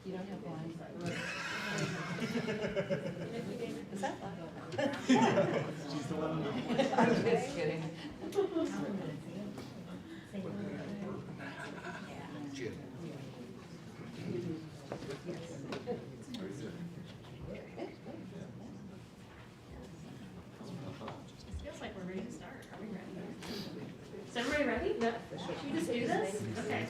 You don't have blinds. Is that loud? She's the one. I'm just kidding. Jim. Feels like we're ready to start. Are we ready? Is everybody ready? Yep. Should we just do this? Okay.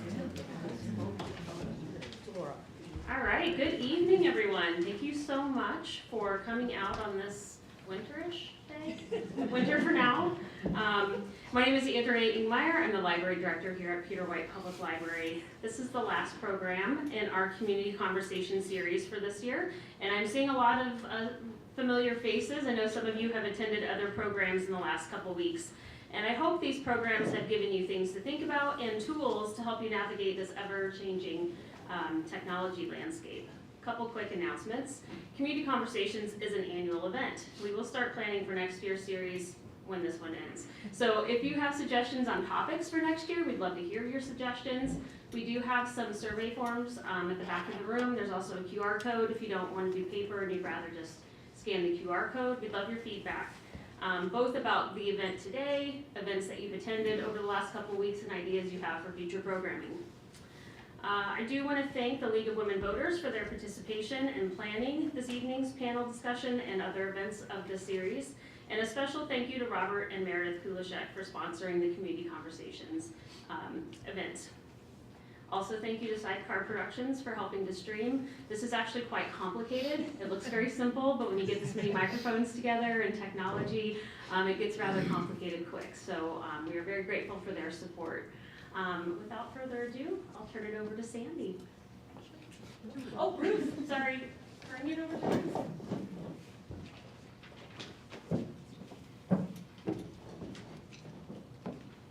All right, good evening, everyone. Thank you so much for coming out on this winterish day. Winter for now. My name is Andrea Ingmeyer. I'm the library director here at Peter White Public Library. This is the last program in our community conversation series for this year, and I'm seeing a lot of familiar faces. I know some of you have attended other programs in the last couple weeks, and I hope these programs have given you things to think about and tools to help you navigate this ever-changing technology landscape. Couple quick announcements. Community Conversations is an annual event. We will start planning for next year's series when this one ends. So if you have suggestions on topics for next year, we'd love to hear your suggestions. We do have some survey forms at the back of the room. There's also a QR code if you don't want to do paper and you'd rather just scan the QR code. We'd love your feedback, both about the event today, events that you've attended over the last couple weeks, and ideas you have for future programming. I do want to thank the League of Women Voters for their participation in planning this evening's panel discussion and other events of this series. And a special thank you to Robert and Meredith Kulishek for sponsoring the Community Conversations event. Also, thank you to Sidecar Productions for helping to stream. This is actually quite complicated. It looks very simple, but when you get this many microphones together and technology, it gets rather complicated quick. So we are very grateful for their support. Without further ado, I'll turn it over to Sandy. Oh, Ruth, sorry. Turn it over to Ruth.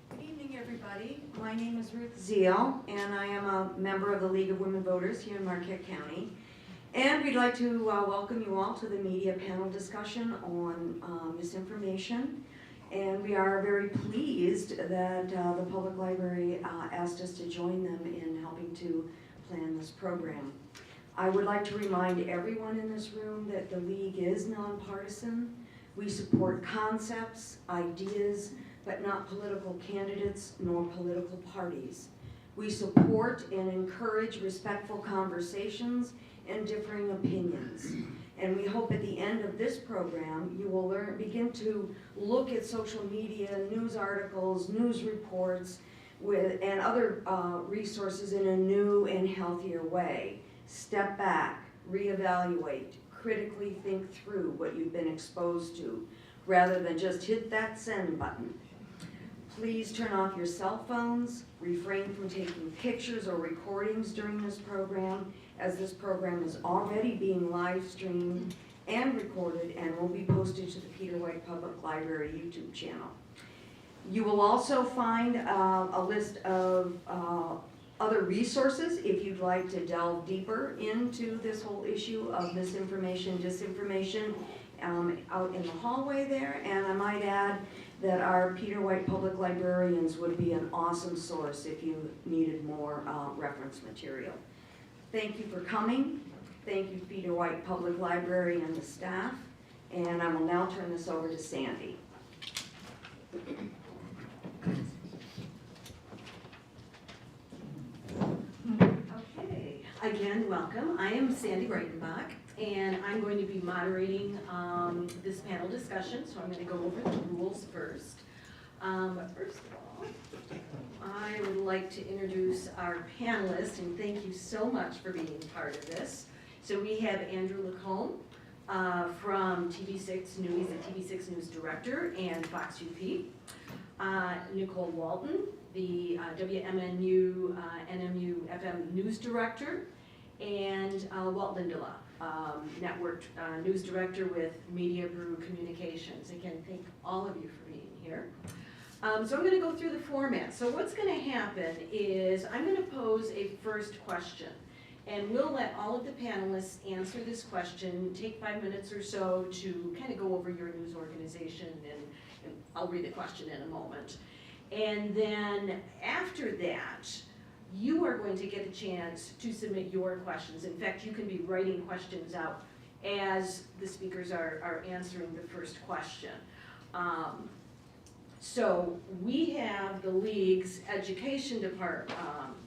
Good evening, everybody. My name is Ruth Zeal, and I am a member of the League of Women Voters here in Marquette County. And we'd like to welcome you all to the media panel discussion on misinformation. And we are very pleased that the public library asked us to join them in helping to plan this program. I would like to remind everyone in this room that the League is nonpartisan. We support concepts, ideas, but not political candidates nor political parties. We support and encourage respectful conversations and differing opinions. And we hope at the end of this program, you will begin to look at social media, news articles, news reports, and other resources in a new and healthier way. Step back, reevaluate, critically think through what you've been exposed to, rather than just hit that send button. Please turn off your cell phones, refrain from taking pictures or recordings during this program, as this program is already being live streamed and recorded and will be posted to the Peter White Public Library YouTube channel. You will also find a list of other resources if you'd like to delve deeper into this whole issue of misinformation, disinformation out in the hallway there. And I might add that our Peter White Public Librarians would be an awesome source if you needed more reference material. Thank you for coming. Thank you, Peter White Public Library and the staff. And I will now turn this over to Sandy. Okay, again, welcome. I am Sandy Breitenbach, and I'm going to be moderating this panel discussion, so I'm going to go over the rules first. But first of all, I would like to introduce our panelists, and thank you so much for being part of this. So we have Andrew Lacombe from TV6 News, the TV6 News Director and Fox UP. Nicole Walton, the WMNU NMU FM News Director, and Walt Lindela, network news director with Media Brew Communications. Again, thank all of you for being here. So I'm going to go through the format. So what's going to happen is I'm going to pose a first question, and we'll let all of the panelists answer this question, take 5 minutes or so to kind of go over your news organization, and I'll read the question in a moment. And then after that, you are going to get a chance to submit your questions. In fact, you can be writing questions out as the speakers are answering the first question. So we have the League's Education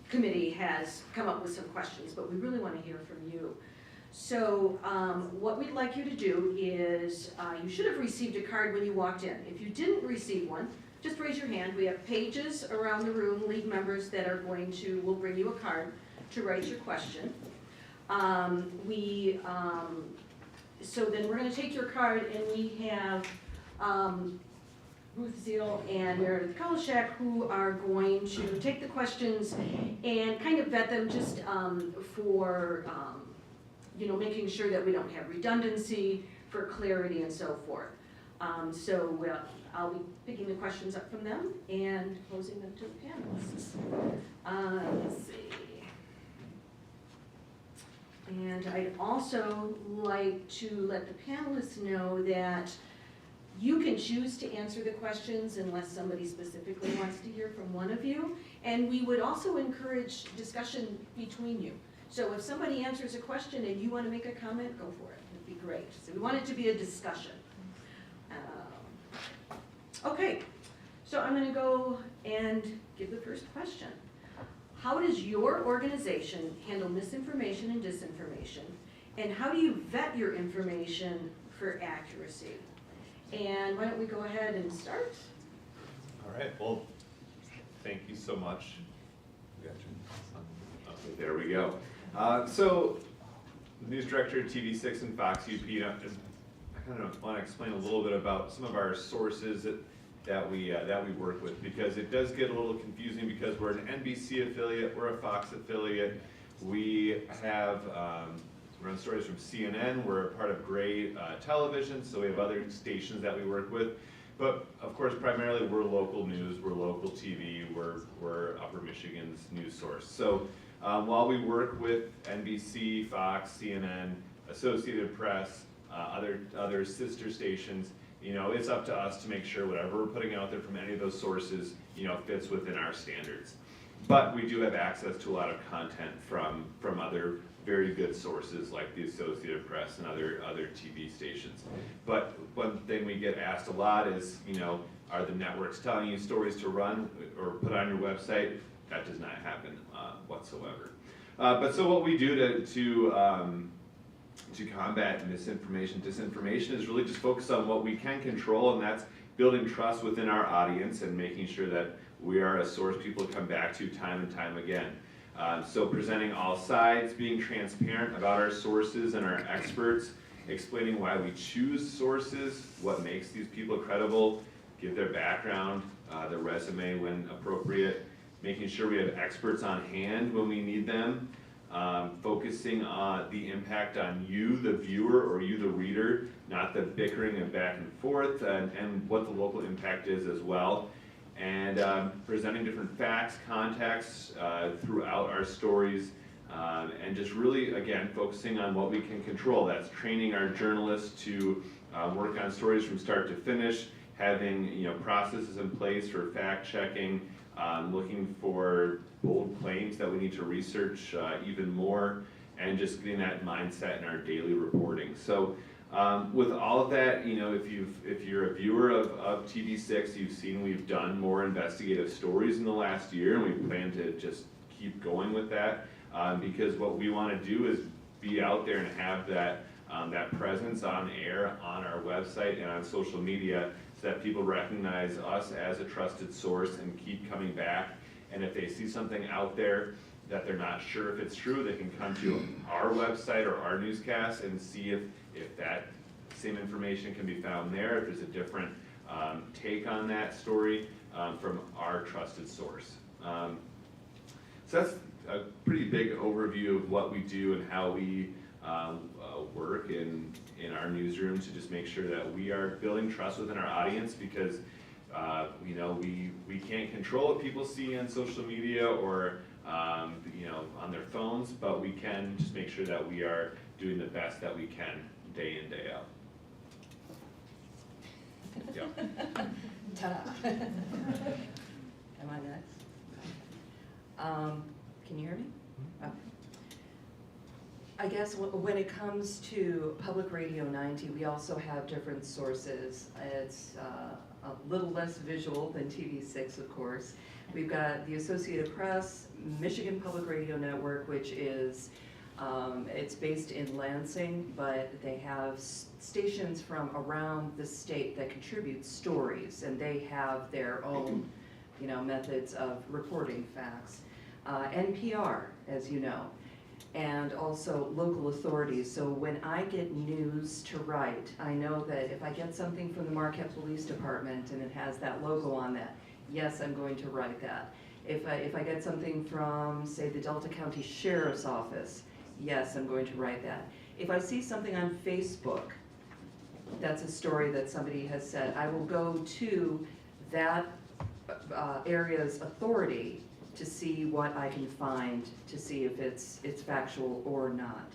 Committee has come up with some questions, but we really want to hear from you. So what we'd like you to do is, you should have received a card when you walked in. If you didn't receive one, just raise your hand. We have pages around the room, League members that are will bring you a card to write your question. So then we're going to take your card, and we have Ruth Zeal and Meredith Kolashak, who are going to take the questions and kind of vet them just for making sure that we don't have redundancy, for clarity and so forth. I'll be picking the questions up from them and posing them to the panelists. Let's see. And I'd also like to let the panelists know that you can choose to answer the questions unless somebody specifically wants to hear from one of you. And we would also encourage discussion between you. So if somebody answers a question and you want to make a comment, go for it. It'd be great. So we want it to be a discussion. Okay, so I'm going to go and give the first question. How does your organization handle misinformation and disinformation? And how do you vet your information for accuracy? And why don't we go ahead and start? All right, well, thank you so much. Okay, there we go. So, news director at TV6 and Fox UP, I kind of want to explain a little bit about some of our sources that we work with, because it does get a little confusing because we're an NBC affiliate, we're a Fox affiliate, we have run stories from CNN, we're a part of Gray Television, so we have other stations that we work with. But of course, primarily we're local news, we're local TV, we're Upper Michigan's news source. So while we work with NBC, Fox, CNN, Associated Press, other sister stations, it's up to us to make sure whatever we're putting out there from any of those sources, fits within our standards. But we do have access to a lot of content from other very good sources like the Associated Press and other TV stations. But one thing we get asked a lot is, are the networks telling you stories to run or put on your website? That does not happen whatsoever. But so what we do to combat misinformation, disinformation is really just focus on what we can control, and that's building trust within our audience and making sure that we are a source people come back to time and time again. So presenting all sides, being transparent about our sources and our experts, explaining why we choose sources, what makes these people credible, give their background, their resume when appropriate, making sure we have experts on hand when we need them, focusing on the impact on you, the viewer, or you, the reader, not the bickering and back and forth, and what the local impact is as well. And presenting different facts, context throughout our stories, and just really, again, focusing on what we can control. That's training our journalists to work on stories from start to finish, having processes in place for fact checking, looking for bold claims that we need to research even more, and just getting that mindset in our daily reporting. So with all of that, if you're a viewer of TV6, you've seen we've done more investigative stories in the last year, and we plan to just keep going with that, because what we want to do is be out there and have that presence on air, on our website, and on social media, so that people recognize us as a trusted source and keep coming back. And if they see something out there that they're not sure if it's true, they can come to our website or our newscast and see if that same information can be found there, if there's a different take on that story from our trusted source. So a pretty big overview of what we do and how we work in our newsroom to just make sure that we are building trust within our audience, because you know, we can't control what people see on social media or you know, on their phones, but we can just make sure that we are doing the best that we can day in, day out. Yep. Ta-da. Am I next? Can you hear me? Oh. I guess when it comes to Public Radio 90, we also have different sources. It's a little less visual than TV6, of course. We've got the Associated Press, Michigan Public Radio Network, which is, it's based in Lansing, but they have stations from around the state that contribute stories, and they have their own, you know, methods of reporting facts. NPR, as you know, and also local authorities. So when I get news to write, I know that if I get something from the Marquette Police Department and it has that logo on that, yes, I'm going to write that. If I get something from, say, the Delta County Sheriff's Office, yes, I'm going to write that. If I see something on Facebook, that's a story that somebody has said, I will go to that area's authority to see what I can find, to see if it's factual or not.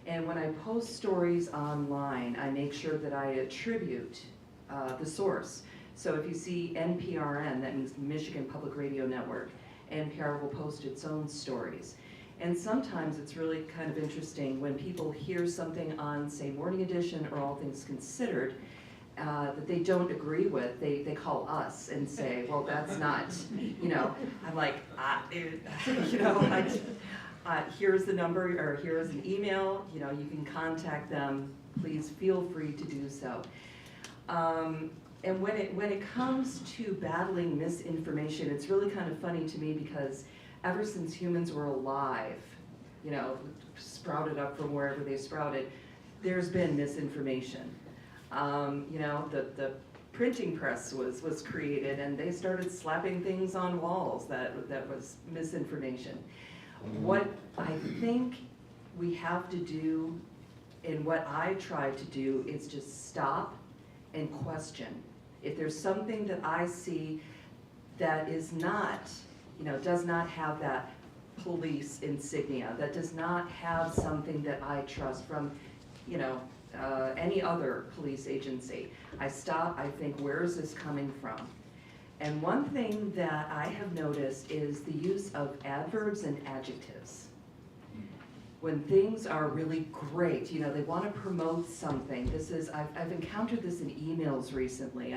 And when I post stories online, I make sure that I attribute the source. So if you see NPRN, that means Michigan Public Radio Network, NPR will post its own stories. And sometimes it's really kind of interesting when people hear something on, say, Morning Edition or All Things Considered, that they don't agree with, they call us and say, well, that's not, you know, I'm like, dude, you know, here's the number, or here's an email, you know, you can contact them, please feel free to do so. And when it comes to battling misinformation, it's really kind of funny to me, because ever since humans were alive, you know, sprouted up from wherever they sprouted, there's been misinformation. You know, the printing press was created, and they started slapping things on walls that was misinformation. What I think we have to do, and what I try to do, is just stop and question. If there's something that I see that is not, you know, does not have that police insignia, that does not have something that I trust from, you know, any other police agency, I stop, I think, where is this coming from? And one thing that I have noticed is the use of adverbs and adjectives. When things are really great, you know, they want to promote something. This is, I've encountered this in emails recently.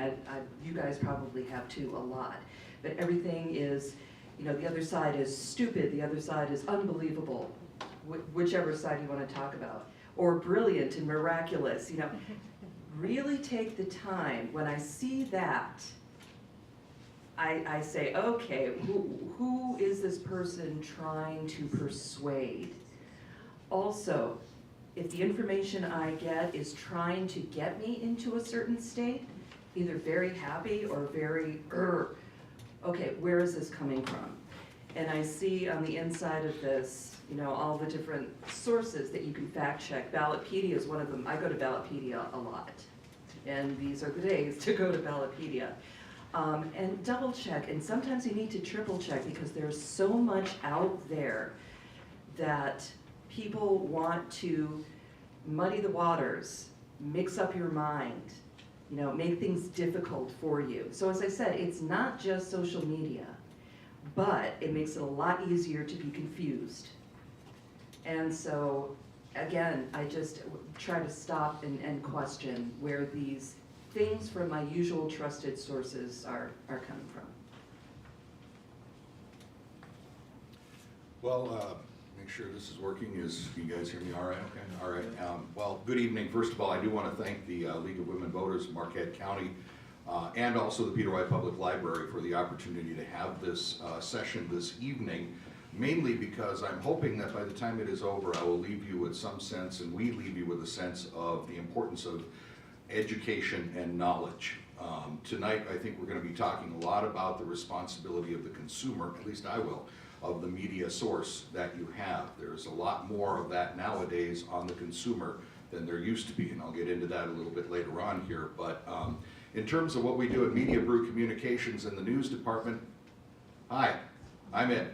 You guys probably have too, a lot. But everything is, you know, the other side is stupid, the other side is unbelievable, whichever side you want to talk about. Or brilliant and miraculous, you know. Really take the time, when I see that, I say, okay, who is this person trying to persuade? Also, if the information I get is trying to get me into a certain state, either very happy or very, okay, where is this coming from? And I see on the inside of this, you know, all the different sources that you can fact check. Ballotpedia is one of them. I go to Ballotpedia a lot, and these are the days to go to Ballotpedia. And double check, and sometimes you need to triple check, because there's so much out there that people want to muddy the waters, mix up your mind, you know, make things difficult for you. So as I said, it's not just social media, but it makes it a lot easier to be confused. And so, again, I just try to stop and question where these things from my usual trusted sources are coming from. Well, make sure this is working. Can you guys hear me all right? Okay. All right. Well, good evening. First of all, I do want to thank the League of Women Voters of Marquette County and also the Peter White Public Library for the opportunity to have this session this evening, mainly because I'm hoping that by the time it is over, I will leave you with some sense, and we leave you with a sense of the importance of education and knowledge. Tonight, I think we're going to be talking a lot about the responsibility of the consumer, at least I will, of the media source that you have. There's a lot more of that nowadays on the consumer than there used to be, and I'll get into that a little bit later on here. But in terms of what we do at Media Brew Communications in the news department, hi, I'm it.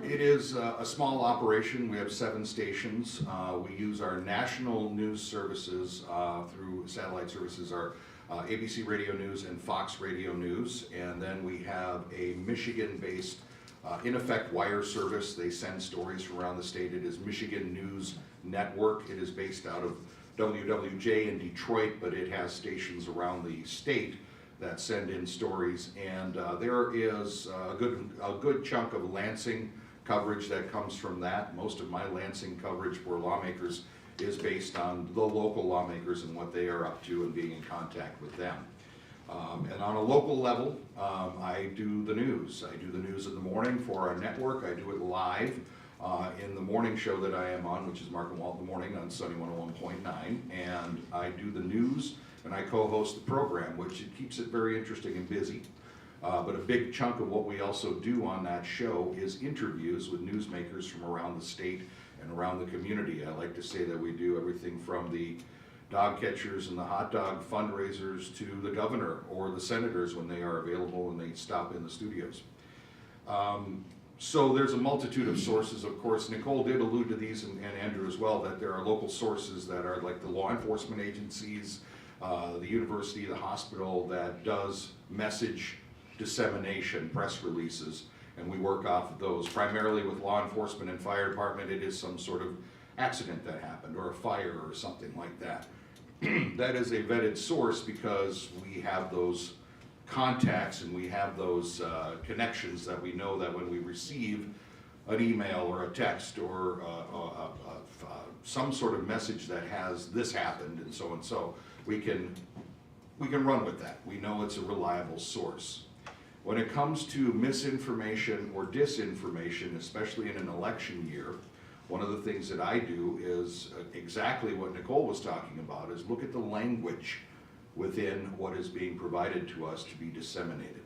It is a small operation. We have 7 stations. We use our national news services through satellite services, our ABC Radio News and Fox Radio News. And then we have a Michigan-based, in effect, wire service. They send stories from around the state. It is Michigan News Network. It is based out of WWJ in Detroit, but it has stations around the state that send in stories, and there is a good chunk of Lansing coverage that comes from that. Most of my Lansing coverage for lawmakers is based on the local lawmakers and what they are up to and being in contact with them. And on a local level, I do the news. I do the news in the morning for our network. I do it live in the morning show that I am on, which is Mark and Walt in the Morning on Sunny 101.9, and I do the news and I co-host the program, which it keeps it very interesting and busy. But a big chunk of what we also do on that show is interviews with newsmakers from around the state and around the community. I like to say that we do everything from the dog catchers and the hot dog fundraisers to the governor or the senators when they are available and they stop in the studios. So there's a multitude of sources, of course. Nicole did allude to these, and Andrew as well, that there are local sources that are like the law enforcement agencies, the university, the hospital that does message dissemination, press releases, and we work off of those. Primarily with law enforcement and fire department, it is some sort of accident that happened or a fire or something like that. That is a vetted source because we have those contacts and we have those connections that we know that when we receive an email or a text or some sort of message that has this happened and so, we can run with that. We know it's a reliable source. When it comes to misinformation or disinformation, especially in an election year, one of the things that I do is exactly what Nicole was talking about, is look at the language within what is being provided to us to be disseminated.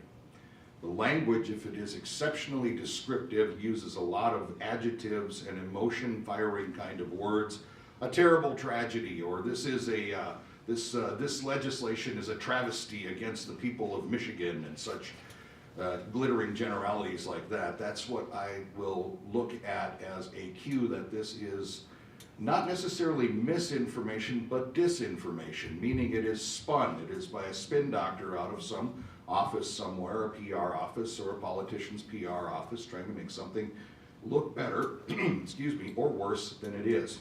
The language, if it is exceptionally descriptive, uses a lot of adjectives and emotion-firing kind of words, a terrible tragedy, or this is a this legislation is a travesty against the people of Michigan, and such glittering generalities like that. That's what I will look at as a cue that this is not necessarily misinformation, but disinformation, meaning it is spun. It is by a spin doctor out of some office somewhere, a PR office or a politician's PR office, trying to make something look better, excuse me, or worse than it is.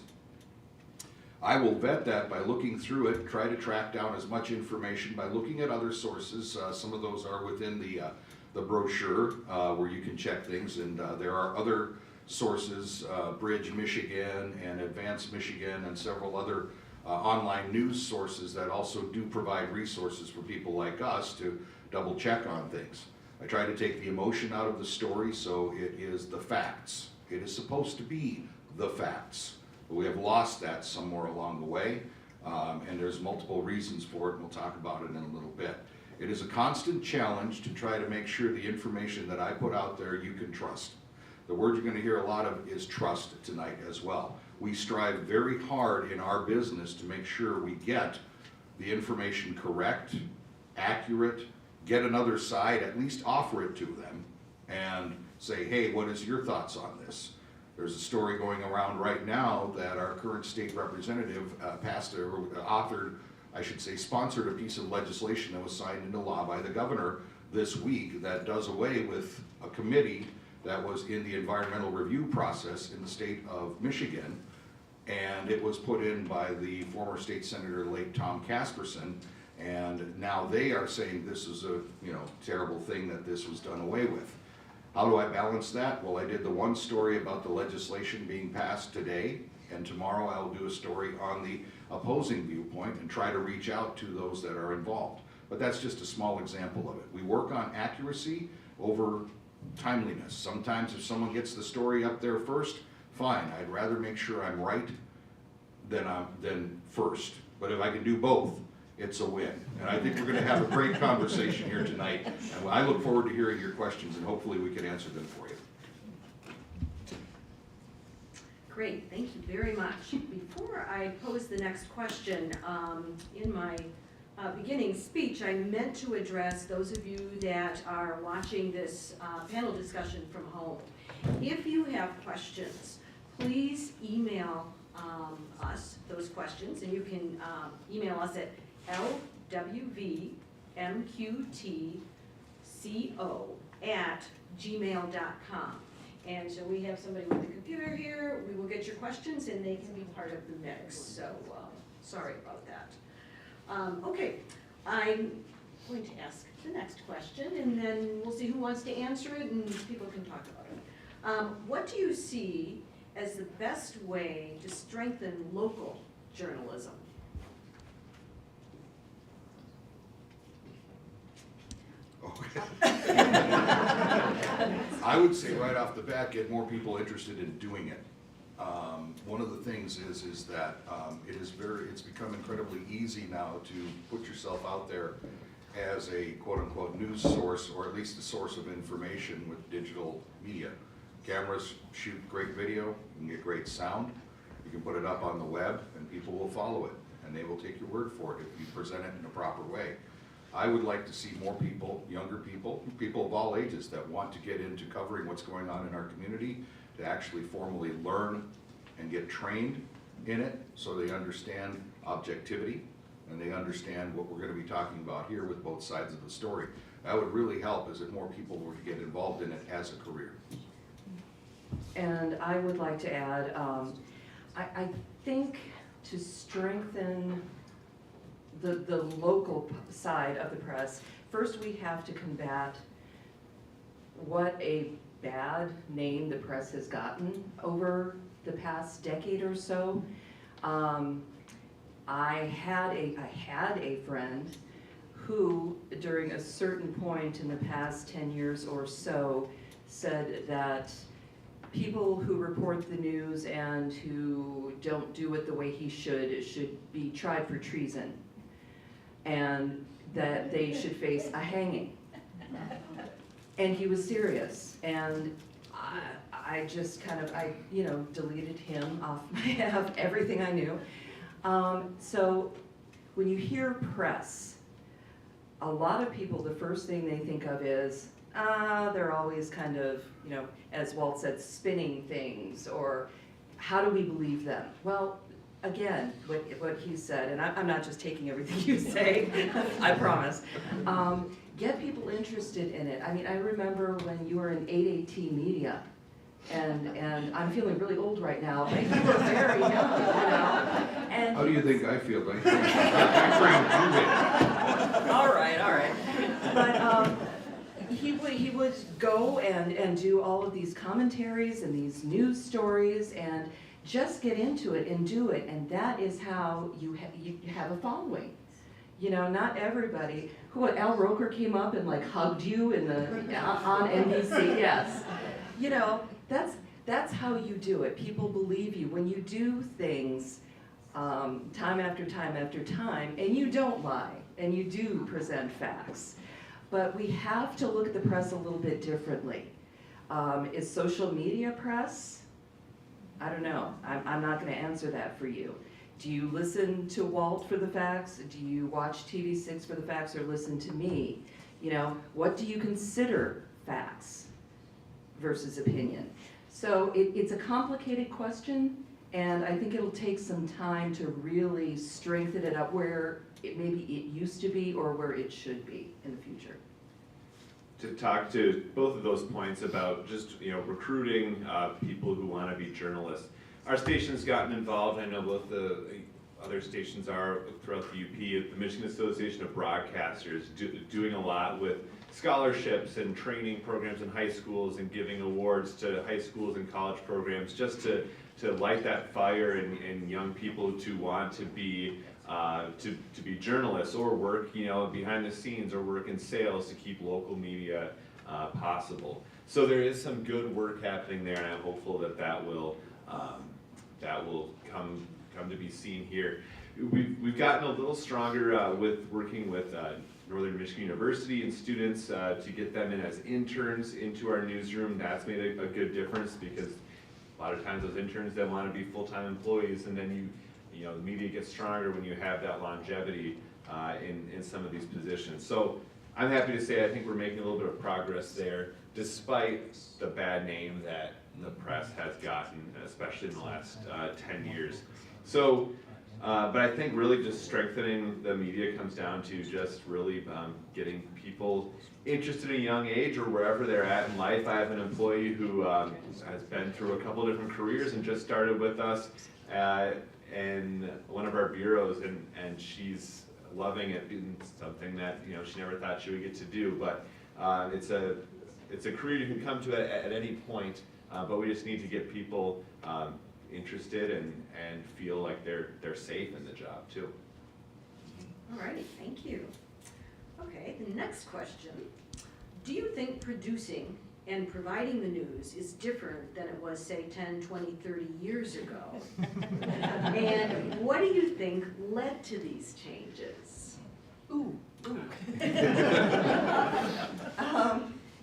I will vet that by looking through it, try to track down as much information by looking at other sources. Some of those are within the brochure where you can check things, and there are other sources, Bridge Michigan and Advance Michigan and several other online news sources that also do provide resources for people like us to double check on things. I try to take the emotion out of the story, so it is the facts. It is supposed to be the facts. But we have lost that somewhere along the way, and there's multiple reasons for it, and we'll talk about it in a little bit. It is a constant challenge to try to make sure the information that I put out there you can trust. The word you're going to hear a lot of is trust tonight as well. We strive very hard in our business to make sure we get the information correct, accurate, get another side, at least offer it to them, and say, hey, what is your thoughts on this? There's a story going around right now that our current state representative sponsored a piece of legislation that was signed into law by the governor this week that does away with a committee that was in the environmental review process in the state of Michigan, and it was put in by the former state senator, late Tom Casperson, and now they are saying this is a terrible thing that this was done away with. How do I balance that? Well, I did the one story about the legislation being passed today, and tomorrow I'll do a story on the opposing viewpoint and try to reach out to those that are involved. But that's just a small example of it. We work on accuracy over timeliness. Sometimes if someone gets the story up there first, fine. I'd rather make sure I'm right than first. But if I can do both, it's a win. And I think we're gonna have a great conversation here tonight, and I look forward to hearing your questions, and hopefully we can answer them for you. Great, thank you very much. Before I pose the next question, in my beginning speech, I meant to address those of you that are watching this panel discussion from home. If you have questions, please email us those questions, and you can email us at lwvmqtco@gmail.com. And so we have somebody with a computer here, we will get your questions and they can be part of the mix, so sorry about that. Okay, I'm going to ask the next question and then we'll see who wants to answer it and people can talk about it. What do you see as the best way to strengthen local journalism? I would say right off the bat, get more people interested in doing it. One of the things is that it's become incredibly easy now to put yourself out there as a quote-unquote news source, or at least a source of information with digital media. Cameras shoot great video, you can get great sound, you can put it up on the web, and people will follow it, and they will take your word for it if you present it in a proper way. I would like to see more people, younger people, people of all ages that want to get into covering what's going on in our community, to actually formally learn and get trained in it so they understand objectivity and they understand what we're going to be talking about here with both sides of the story. That would really help as if more people were to get involved in it as a career. And I would like to add, I think to strengthen the local side of the press, first we have to combat what a bad name the press has gotten over the past decade or so. I had a friend who, during a certain point in the past 10 years or so, said that people who report the news and who don't do it the way he should be tried for treason, and that they should face a hanging. And he was serious, and I just kind of, deleted him off of everything I knew. So when you hear press, a lot of people, the first thing they think of is, they're always kind of, as Walt said, spinning things, or how do we believe them? Well, again, what he said, and I'm not just taking everything you say, I promise. Get people interested in it. I mean, I remember when you were in 8AT Media, and I'm feeling really old right now, but you were very young, And How do you think I feel? I all right. But he would go and do all of these commentaries and these news stories and just get into it and do it, and that is how you have a following. Not everybody. Al Roker came up and hugged you on NBC. Yes. That's how you do it. People believe you when you do things time after time after time, and you don't lie, and you do present facts. But we have to look at the press a little bit differently. Is social media press? I don't know. I'm not going to answer that for you. Do you listen to Walt for the facts? Do you watch TV6 for the facts, or listen to me? What do you consider facts versus opinion? So it's a complicated question, and I think it'll take some time to really strengthen it up where maybe it used to be or where it should be in the future. To talk to both of those points about just recruiting people who want to be journalists. Our station's gotten involved. I know both the other stations are throughout the UP. The Michigan Association of Broadcasters doing a lot with scholarships and training programs in high schools and giving awards to high schools and college programs just to light that fire in young people to want to be journalists or work behind the scenes or work in sales to keep local media possible. So there is some good work happening there, and I'm hopeful that will come come to be seen here. We've gotten a little stronger with working with Northern Michigan University and students to get them in as interns into our newsroom. That's made a good difference because a lot of times those interns then want to be full-time employees, and then you know, the media gets stronger when you have that longevity in some of these positions. So I'm happy to say I think we're making a little bit of progress there, despite the bad name that the press has gotten, especially in the last 10 years. So, but I think really just strengthening the media comes down to just really getting people interested at a young age or wherever they're at in life. I have an employee who has been through a couple different careers and just started with us in one of our bureaus, and she's loving it, being something that, you know, she never thought she would get to do. But it's a career you can come to at any point, but we just need to get people interested and feel like they're safe in the job too. All righty, thank you. Okay, the next question. Do you think producing and providing the news is different than it was, say, 10, 20, 30 years ago? And what do you think led to these changes? Ooh.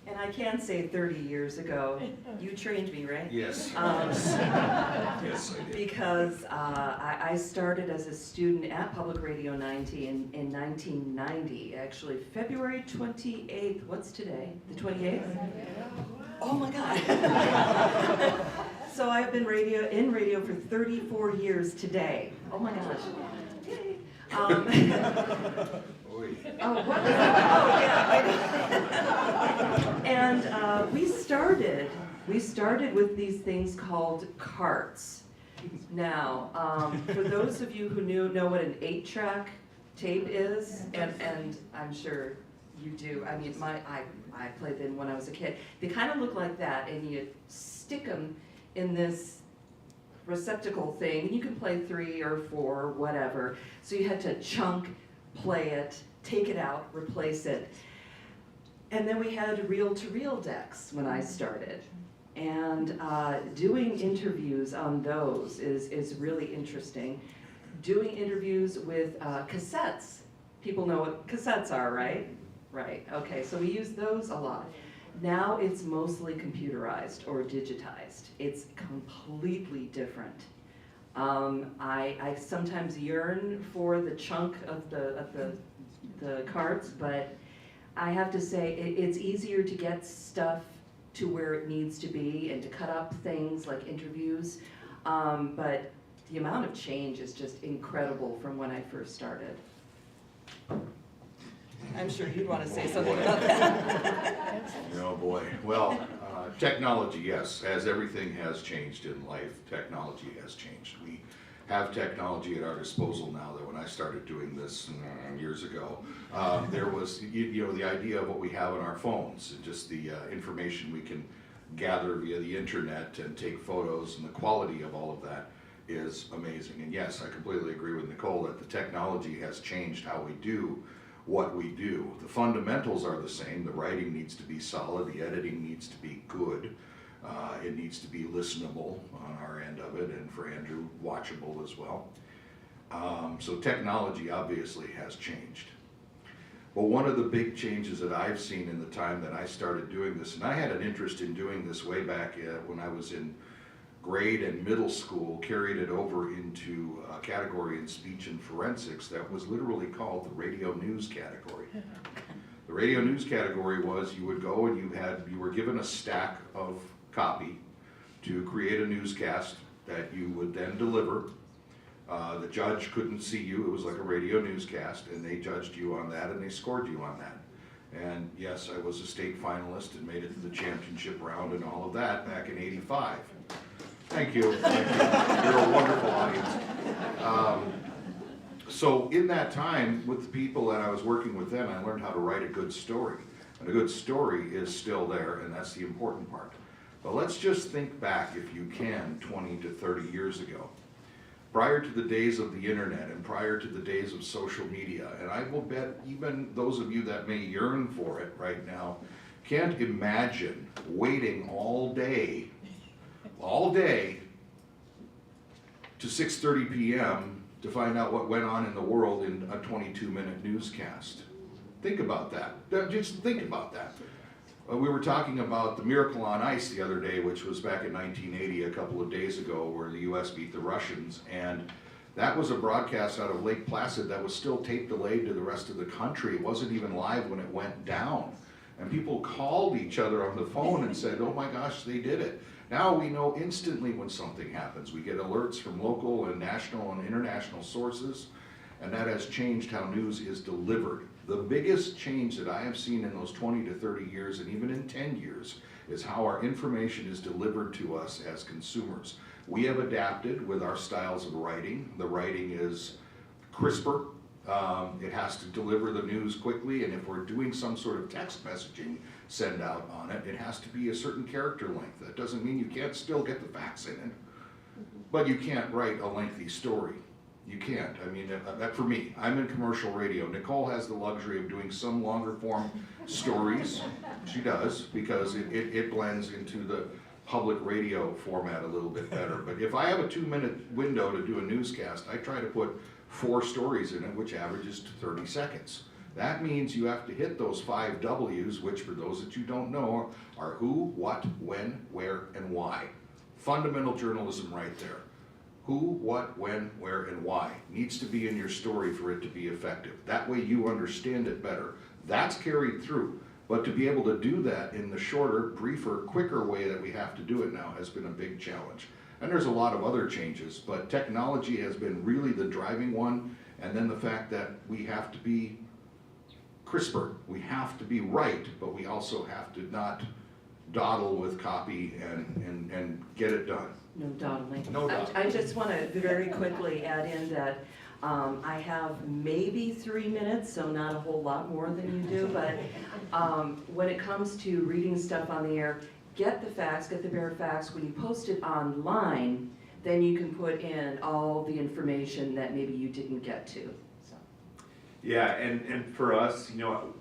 And I can say 30 years ago, you trained me, right? Yes. Yes, I did. Because I started as a student at Public Radio 90 in 1990, actually February 28th, what's today? The 28th? Oh my God. So I've been in radio for 34 years today. Oh my gosh. Yay. Oh, what was that? Oh, yeah. And we started with these things called carts. Now, for those of you who know what an 8-track tape is, and I'm sure you do. I mean, I played them when I was a kid. They kind of look like that, and you stick them in this receptacle thing, and you can play 3 or 4, whatever. So you had to chunk, play it, take it out, replace it. And then we had reel-to-reel decks when I started. And doing interviews on those is really interesting. Doing interviews with cassettes. People know what cassettes are, right? Right, okay, so we use those a lot. Now it's mostly computerized or digitized. It's completely different. I sometimes yearn for the chunk of the carts, but I have to say it's easier to get stuff to where it needs to be and to cut up things like interviews. But the amount of change is just incredible from when I first started. I'm sure you'd want to say something about that. Oh boy. Well, technology, yes, as everything has changed in life, technology has changed. We have technology at our disposal now that when I started doing this years ago, there was, you know, the idea of what we have on our phones and just the information we can gather via the internet and take photos, and the quality of all of that is amazing. And yes, I completely agree with Nicole that the technology has changed how we do what we do. The fundamentals are the same. The writing needs to be solid, the editing needs to be good, it needs to be listenable on our end of it, and for Andrew, watchable as well. So technology obviously has changed. But one of the big changes that I've seen in the time that I started doing this, and I had an interest in doing this way back when I was in grade and middle school, carried it over into a category in speech and forensics that was literally called the radio news category. The radio news category was you would go and you were given a stack of copy to create a newscast that you would then deliver. The judge couldn't see you, it was like a radio newscast, and they judged you on that and they scored you on that. And yes, I was a state finalist and made it to the championship round and all of that back in '85. Thank you. Thank you. You're a wonderful audience. So in that time, with the people that I was working with then, I learned how to write a good story. And a good story is still there, and that's the important part. But let's just think back, if you can, 20 to 30 years ago. Prior to the days of the internet and prior to the days of social media, and I will bet even those of you that may yearn for it right now can't imagine waiting all day to 6:30 p.m. to find out what went on in the world in a 22-minute newscast. Think about that. Just think about that. We were talking about the Miracle on Ice the other day, which was back in 1980, a couple of days ago, where the U.S. beat the Russians. And that was a broadcast out of Lake Placid that was still tape delayed to the rest of the country. It wasn't even live when it went down. And people called each other on the phone and said, oh my gosh, they did it. Now we know instantly when something happens. We get alerts from local and national and international sources, and that has changed how news is delivered. The biggest change that I have seen in those 20 to 30 years, and even in 10 years, is how our information is delivered to us as consumers. We have adapted with our styles of writing. The writing is crisper. It has to deliver the news quickly, and if we're doing some sort of text messaging send out on it, it has to be a certain character length. That doesn't mean you can't still get the facts in it, but you can't write a lengthy story. You can't. I mean, that for me, I'm in commercial radio. Nicole has the luxury of doing some longer form stories. She does, because it blends into the public radio format a little bit better. But if I have a 2-minute window to do a newscast, I try to put 4 stories in it, which averages to 30 seconds. That means you have to hit those 5 W's, which for those that you don't know are who, what, when, where, and why. Fundamental journalism right there. Who, what, when, where, and why needs to be in your story for it to be effective. That way you understand it better. That's carried through. But to be able to do that in the shorter, briefer, quicker way that we have to do it now has been a big challenge. And there's a lot of other changes, but technology has been really the driving one. And then the fact that we have to be crisper. We have to be right, but we also have to not dawdle with copy and get it done. No dawdling. No dawdling. I just want to very quickly add in that I have maybe 3 minutes, so not a whole lot more than you do, but when it comes to reading stuff on the air, get the facts, get the bare facts. When you post it online, then you can put in all the information that maybe you didn't get to. So. Yeah, and for us, you know,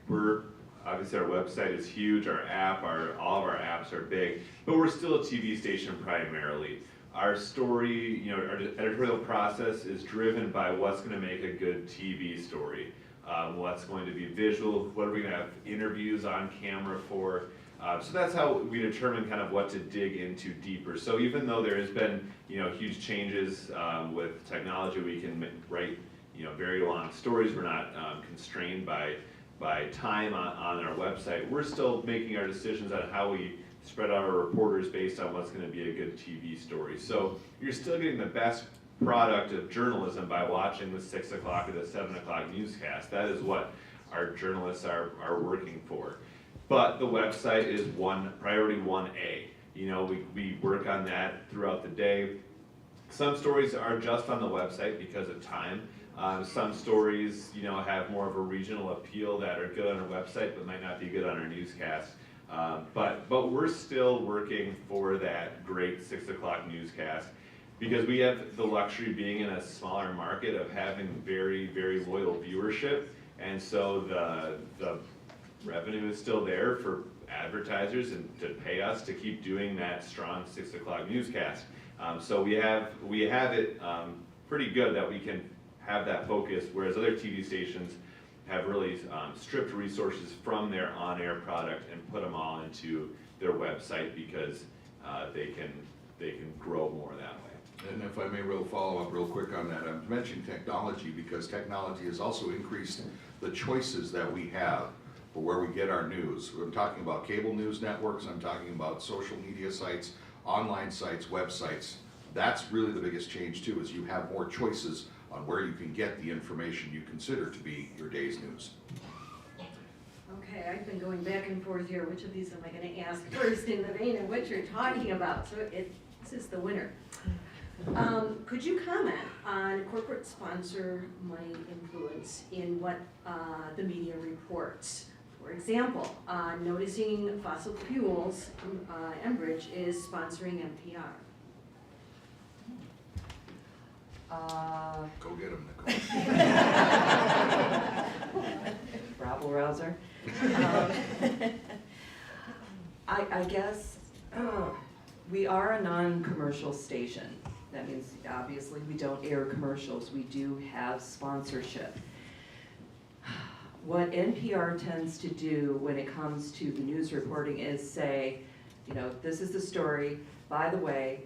we're, obviously our website is huge, our app, all of our apps are big, but we're still a TV station primarily. Our story, you know, our editorial process is driven by what's gonna make a good TV story. What's going to be visual, what are we gonna have interviews on camera for. So that's how we determine kind of what to dig into deeper. So even though there has been, you know, huge changes with technology, we can write, you know, very long stories. We're not constrained by time on our website. We're still making our decisions on how we spread out our reporters based on what's going to be a good TV story. So you're still getting the best product of journalism by watching the 6 o'clock or the 7 o'clock newscast. That is what our journalists are working for. But the website is priority 1A. You know, we work on that throughout the day. Some stories are just on the website because of time. Some stories, you know, have more of a regional appeal that are good on our website but might not be good on our newscast. But we're still working for that great 6 o'clock newscast because we have the luxury of being in a smaller market of having very, very loyal viewership. And so the revenue is still there for advertisers and to pay us to keep doing that strong 6 o'clock newscast. So we have it pretty good that we can have that focus, whereas other TV stations have really stripped resources from their on-air product and put them all into their website because they can grow more that way. And if I may follow up real quick on that, I'm mentioning technology because technology has also increased the choices that we have for where we get our news. I'm talking about cable news networks, I'm talking about social media sites, online sites, websites. That's really the biggest change too, is you have more choices on where you can get the information you consider to be your day's news. Okay, I've been going back and forth here. Which of these am I going to ask first in the vein of what you're talking about? So this is the winner. Could you comment on corporate sponsor money influence in what the media reports? For example, noticing fossil fuels, Enbridge is sponsoring NPR. Go get them, Nicole. Rabble rouser. I guess we are a non-commercial station, That means obviously we don't air commercials, we do have sponsorship. What NPR tends to do when it comes to the news reporting is say, you know, this is the story, by the way,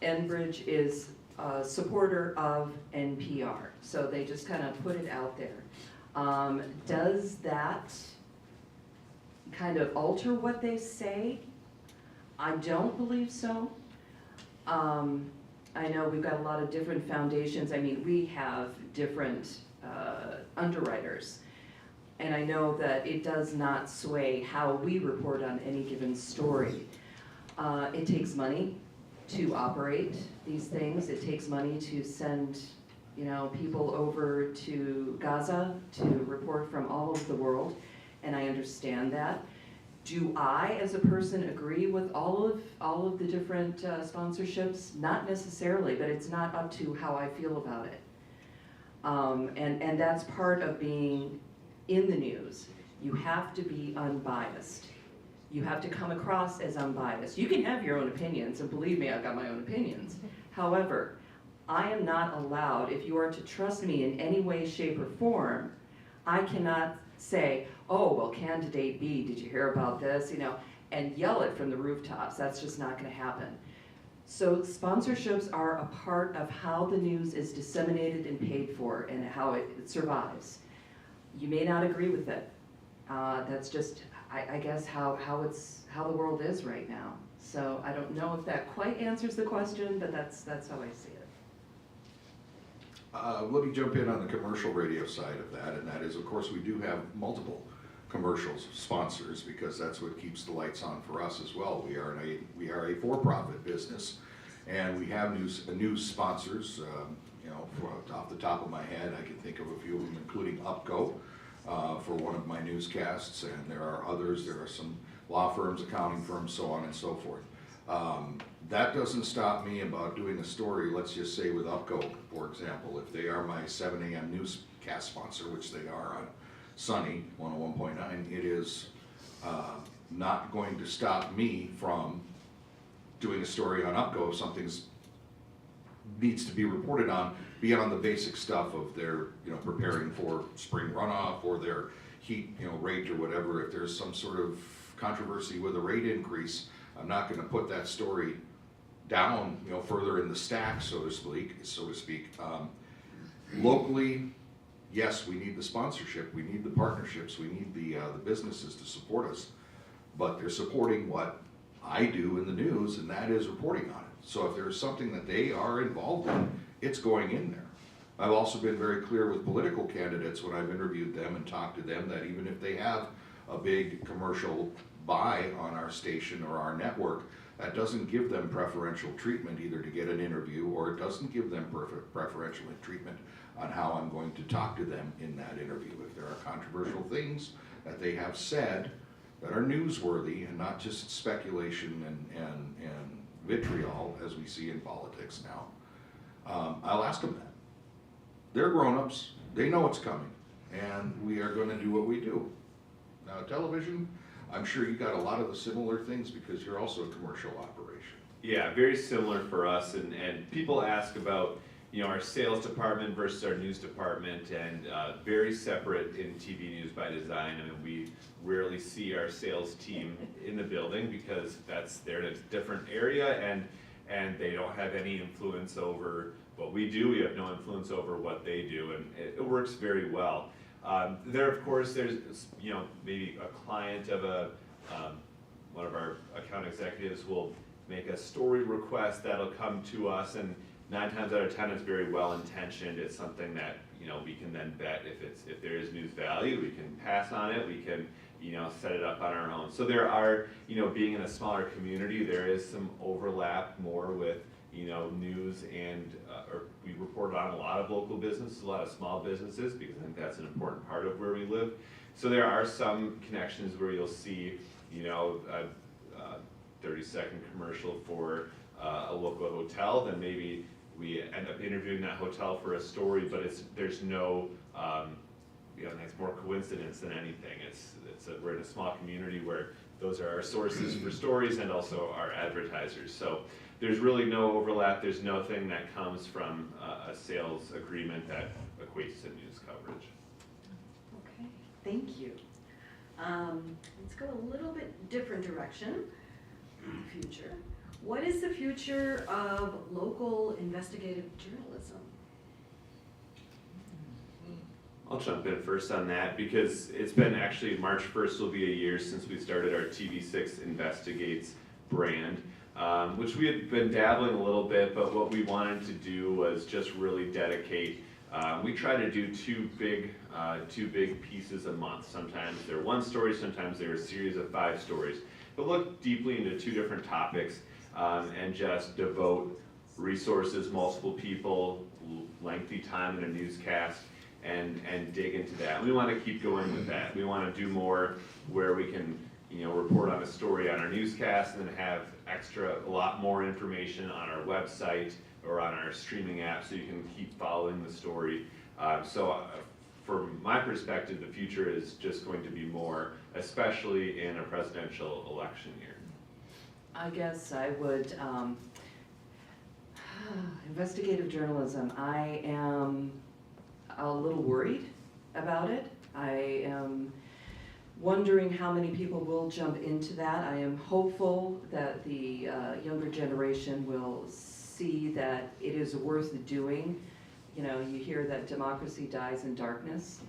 Enbridge is a supporter of NPR. So they just kind of put it out there. Does that kind of alter what they say? I don't believe so. I know we've got a lot of different foundations. I mean, we have different underwriters. And I know that it does not sway how we report on any given story. It takes money to operate these things. It takes money to send, you know, people over to Gaza to report from all over the world, and I understand that. Do I, as a person, agree with all of the different sponsorships? Not necessarily, but it's not up to how I feel about it. And that's part of being in the news. You have to be unbiased. You have to come across as unbiased. You can have your own opinions, and believe me, I've got my own opinions. However, I am not allowed, if you are to trust me in any way, shape, or form, I cannot say, oh, well, candidate B, did you hear about this? You know, and yell it from the rooftops. That's just not gonna happen. So sponsorships are a part of how the news is disseminated and paid for and how it survives. You may not agree with it. That's just, I guess, how the world is right now. So I don't know if that quite answers the question, but that's how I see it. Let me jump in on the commercial radio side of that, and that is, of course, we do have multiple commercials sponsors because that's what keeps the lights on for us as well. We are a for-profit business, and we have news sponsors. You know, off the top of my head, I can think of a few of them, including UPCO for one of my newscasts, and there are others. There are some law firms, accounting firms, so on and so forth. That doesn't stop me about doing a story, let's just say with UPCO, for example. If they are my 7 a.m. newscast sponsor, which they are on Sunny 101.9, it is not going to stop me from doing a story on UPCO if something's needs to be reported on, beyond the basic stuff of their, you know, preparing for spring runoff or their heat, you know, rate or whatever. If there's some sort of controversy with a rate increase, I'm not gonna put that story down, you know, further in the stack, so to speak. Locally, yes, we need the sponsorship, we need the partnerships, we need the businesses to support us, but they're supporting what I do in the news, and that is reporting on it. So if there's something that they are involved in, it's going in there. I've also been very clear with political candidates when I've interviewed them and talked to them that even if they have a big commercial buy on our station or our network, that doesn't give them preferential treatment either to get an interview, or it doesn't give them preferential treatment on how I'm going to talk to them in that interview. If there are controversial things that they have said that are newsworthy and not just speculation and vitriol as we see in politics now, I'll ask them that. They're grown-ups, they know it's coming, and we are gonna do what we do. Now, television, I'm sure you got a lot of the similar things because you're also a commercial operation. Yeah, very similar for us, and people ask about, you know, our sales department versus our news department, and very separate in TV news by design. I mean, we rarely see our sales team in the building because they're in a different area, and they don't have any influence over what we do. We have no influence over what they do, and it works very well. There, of course, there's, you know, maybe a client of one of our account executives will make a story request that'll come to us, and 9 times out of 10 it's very well intentioned. It's something that, you know, we can then bet if there is news value, we can pass on it, we can, you know, set it up on our own. So there are, you know, being in a smaller community, there is some overlap more with, you know, news and, or we report on a lot of local businesses, a lot of small businesses, because I think that's an important part of where we live. So there are some connections where you'll see, you know, a 30-second commercial for a local hotel, then maybe we end up interviewing that hotel for a story, but there's no, you know, it's more coincidence than anything. We're in a small community where those are our sources for stories and also our advertisers. So there's really no overlap. There's nothing that comes from a sales agreement that equates to news coverage. Okay, thank you. Let's go a little bit different direction, future. What is the future of local investigative journalism? I'll jump in first on that because it's been actually March 1st will be a year since we started our TV6 Investigates brand, which we had been dabbling a little bit, but what we wanted to do was just really dedicate. We try to do two big pieces a month. Sometimes they're one story, sometimes they're a series of 5 stories. But look deeply into 2 different topics and just devote resources, multiple people, lengthy time in a newscast, and dig into that. We want to keep going with that. We want to do more where we can, report on a story on our newscast and then have a lot more information on our website or on our streaming app so you can keep following the story. From my perspective, the future is just going to be more, especially in a presidential election year. I guess I would, investigative journalism, I am a little worried about it. I am wondering how many people will jump into that. I am hopeful that the younger generation will see that it is worth doing. You hear that democracy dies in darkness.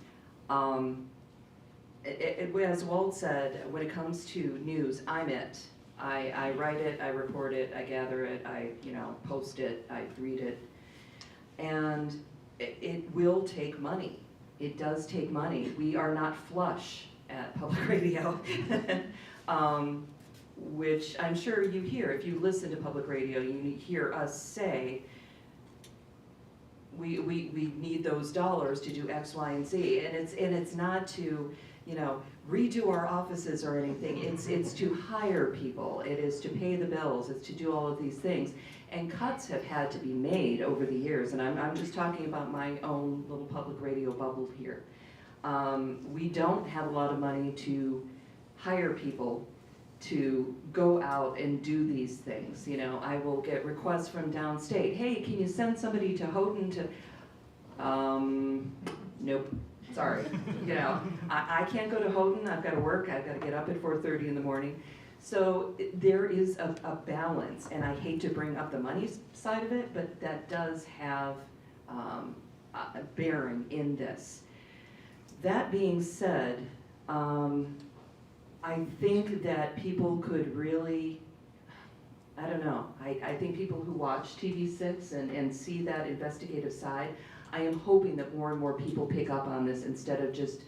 As Walt said, when it comes to news, I'm it. I write it, I report it, I gather it, I post it, I read it. And it will take money. It does take money. We are not flush at public radio, which I'm sure you hear. If you listen to public radio, you hear us say, we need those dollars to do X, Y, and Z. And it's not to, redo our offices or anything. It's to hire people. It is to pay the bills. It's to do all of these things. And cuts have had to be made over the years. And I'm just talking about my own little public radio bubble here. We don't have a lot of money to hire people to go out and do these things. I will get requests from downstate. Hey, can you send somebody to Houghton to, nope, sorry. I can't go to Houghton, I've got to work, I've got to get up at 4:30 in the morning. So there is a balance, and I hate to bring up the money side of it, but that does have a bearing in this. That being said, I think that people could really, I don't know, I think people who watch TV6 and see that investigative side, I am hoping that more and more people pick up on this instead of just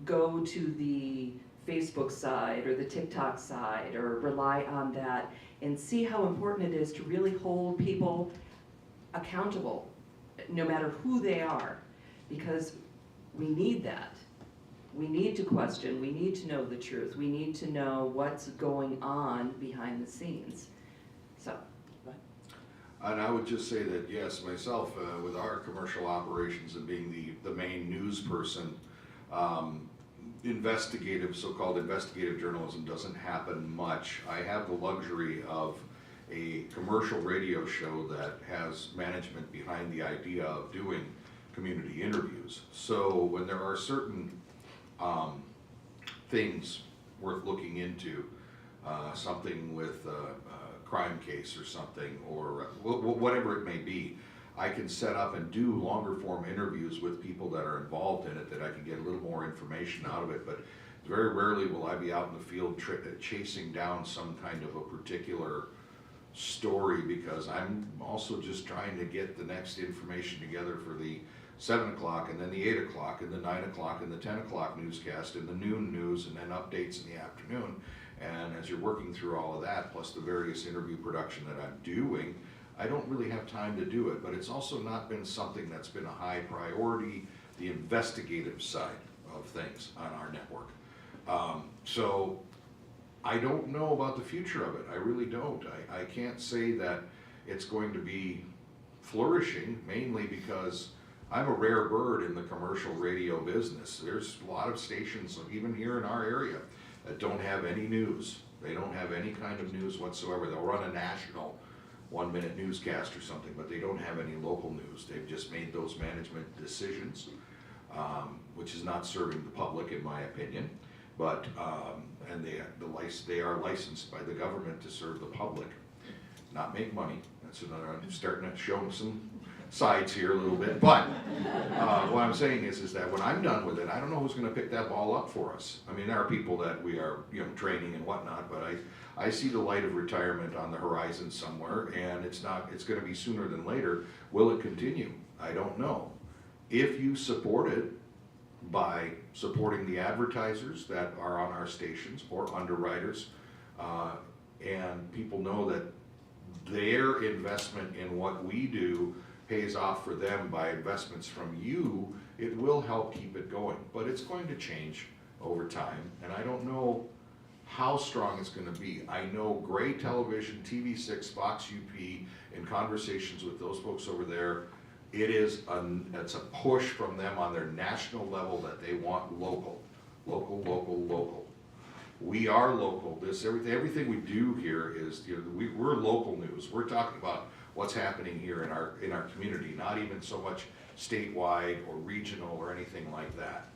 go to the Facebook side or the TikTok side or rely on that and see how important it is to really hold people accountable, no matter who they are, because we need that. We need to question, we need to know the truth, we need to know what's going on behind the scenes. So. And I would just say that, yes, myself, with our commercial operations and being the main news person, so-called investigative journalism doesn't happen much. I have the luxury of a commercial radio show that has management behind the idea of doing community interviews. So when there are certain things worth looking into, something with a crime case or something, or whatever it may be, I can set up and do longer form interviews with people that are involved in it, that I can get a little more information out of it. But very rarely will I be out in the field chasing down some kind of a particular story, because I'm also just trying to get the next information together for the 7 o'clock and then the 8 o'clock and the 9 o'clock and the 10 o'clock newscast and the noon news and then updates in the afternoon. And as you're working through all of that, plus the various interview production that I'm doing, I don't really have time to do it. But it's also not been something that's been a high priority, the investigative side of things on our network. So I don't know about the future of it. I really don't. I can't say that it's going to be flourishing, mainly because I'm a rare bird in the commercial radio business. There's a lot of stations, even here in our area, that don't have any news. They don't have any kind of news whatsoever. They'll run a national 1-minute newscast or something, but they don't have any local news. They've just made those management decisions, which is not serving the public, in my opinion. But, and they are licensed by the government to serve the public, not make money. That's another, I'm starting to show some sides here a little bit, but what I'm saying is that when I'm done with it, I don't know who's gonna pick that ball up for us. I mean, there are people that we are, training and whatnot, but I see the light of retirement on the horizon somewhere, and it's gonna be sooner than later. Will it continue? I don't know. If you support it by supporting the advertisers that are on our stations or underwriters, and people know that their investment in what we do pays off for them by investments from you, it will help keep it going. But it's going to change over time, and I don't know how strong it's gonna be. I know Gray Television, TV6, Fox UP, in conversations with those folks over there, it's a push from them on their national level that they want local. We are local. Everything we do here is, we're local news. We're talking about what's happening here in our community, not even so much statewide or regional or anything like that.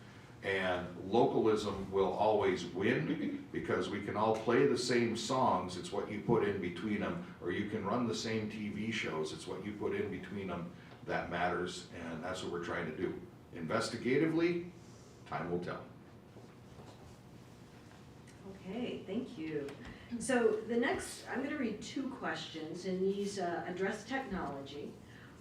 And localism will always win because we can all play the same songs. It's what you put in between them, or you can run the same TV shows. It's what you put in between them that matters, and that's what we're trying to do. Investigatively, time will tell. Okay, thank you. So the next, I'm gonna read 2 questions, and these address technology.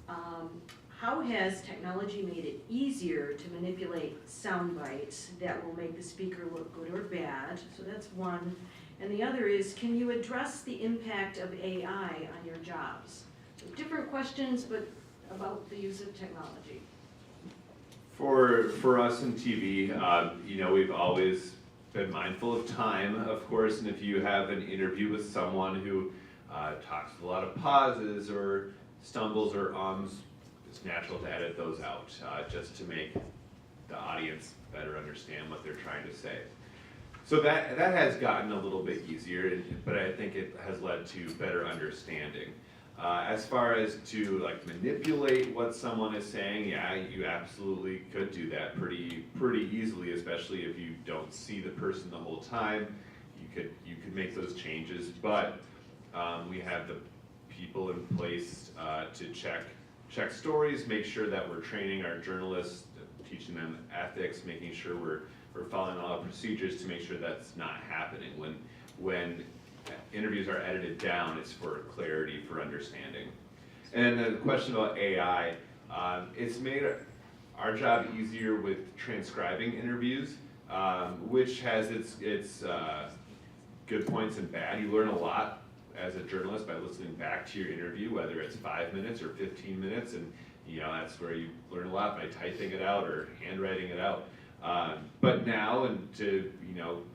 How has technology made it easier to manipulate sound bites that will make the speaker look good or bad? So that's one. And the other is, can you address the impact of AI on your jobs? So different questions, but about the use of technology. For us in TV, we've always been mindful of time, of course, and if you have an interview with someone who talks with a lot of pauses or stumbles or ums, it's natural to edit those out, just to make the audience better understand what they're trying to say. So that has gotten a little bit easier, but I think it has led to better understanding. As far as to manipulate what someone is saying, yeah, you absolutely could do that pretty easily, especially if you don't see the person the whole time. You could make those changes, but we have the people in place to check stories, make sure that we're training our journalists, teaching them ethics, making sure we're following all the procedures to make sure that's not happening. When interviews are edited down, it's for clarity, for understanding. And the question about AI, it's made our job easier with transcribing interviews, which has its good points and bad. You learn a lot as a journalist by listening back to your interview, whether it's 5 minutes or 15 minutes, and that's where you learn a lot by typing it out or handwriting it out. But now, and to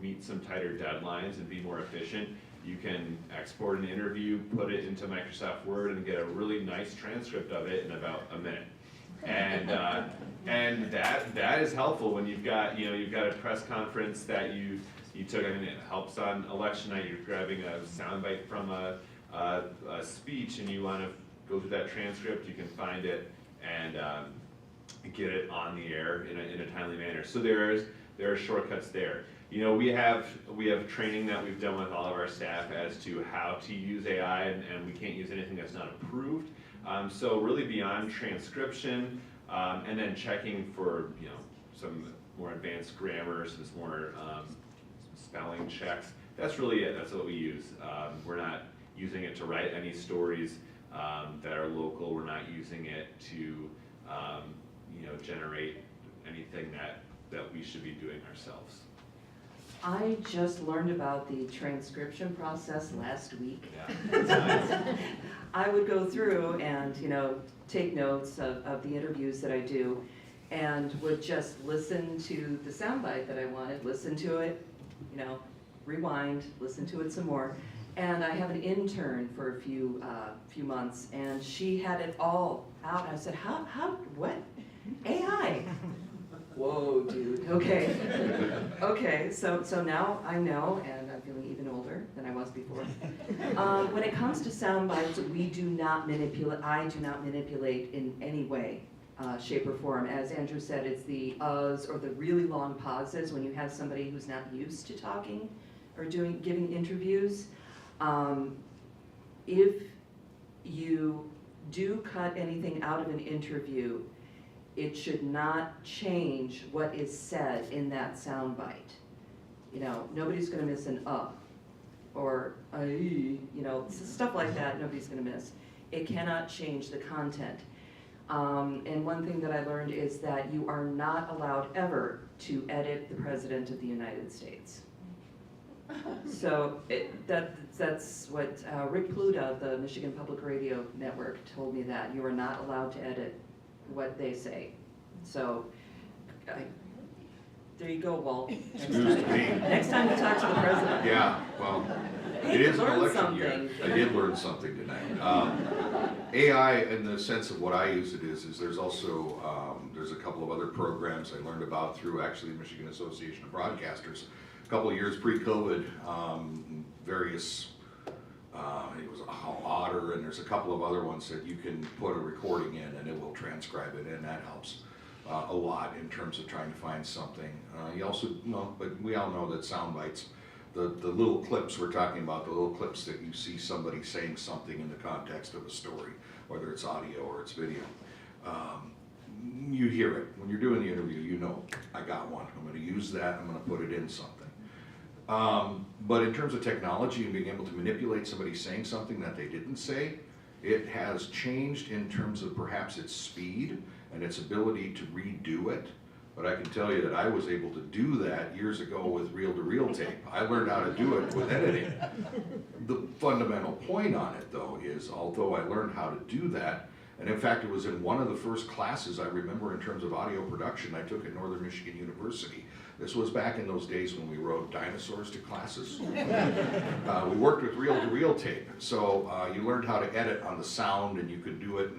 meet some tighter deadlines and be more efficient, you can export an interview, put it into Microsoft Word, and get a really nice transcript of it in about a minute. And that is helpful when you've got a press conference that you took. I mean, it helps on election night. You're grabbing a soundbite from a speech, and you want to go through that transcript. You can find it and get it on the air in a timely manner. So there are shortcuts there. We have training that we've done with all of our staff as to how to use AI, and we can't use anything that's not approved. So really beyond transcription, and then checking for some more advanced grammar, some more spelling checks. That's really it. That's what we use. We're not using it to write any stories that are local. We're not using it to generate anything that we should be doing ourselves. I just learned about the transcription process last week. Yeah. I would go through and, take notes of the interviews that I do, and would just listen to the soundbite that I wanted, listen to it, rewind, listen to it some more. And I have an intern for a few months, and she had it all out. I said, what? AI? whoa, dude, okay. Okay, so now I know, and I'm feeling even older than I was before. When it comes to sound bites, we do not manipulate, I do not manipulate in any way, shape or form. As Andrew said, it's the uhs or the really long pauses when you have somebody who's not used to talking or giving interviews. If you do cut anything out of an interview, it should not change what is said in that soundbite. You know, nobody's gonna miss an or a, you know, stuff like that, nobody's gonna miss. It cannot change the content. And one thing that I learned is that you are not allowed ever to edit the President of the United States. So that's what Rick Pluta of the Michigan Public Radio Network told me, that you are not allowed to edit what they say. So, there you go, Walt. It's news to me. Next time you talk to the president. Yeah, well, Hey, it is an learn election year. something. I did learn something tonight. AI, in the sense of what I use it is there's also, there's a couple of other programs I learned about through actually the Michigan Association of Broadcasters. A couple of years pre-COVID, various, it was Otter, and there's a couple of other ones that you can put a recording in and it will transcribe it, and that helps a lot in terms of trying to find something. You also know, but we all know that sound bites, the little clips we're talking about, the little clips that you see somebody saying something in the context of a story, whether it's audio or it's video. You hear it. When you're doing the interview, you know, I got one. I'm gonna use that, I'm gonna put it in something. But in terms of technology and being able to manipulate somebody saying something that they didn't say, it has changed in terms of perhaps its speed and its ability to redo it. But I can tell you that I was able to do that years ago with reel-to-reel tape. I learned how to do it with editing. The fundamental point on it, though, is although I learned how to do that, and in fact it was in one of the first classes I remember in terms of audio production I took at Northern Michigan University. This was back in those days when we rode dinosaurs to classes. We worked with reel-to-reel tape, so you learned how to edit on the sound, and you could do it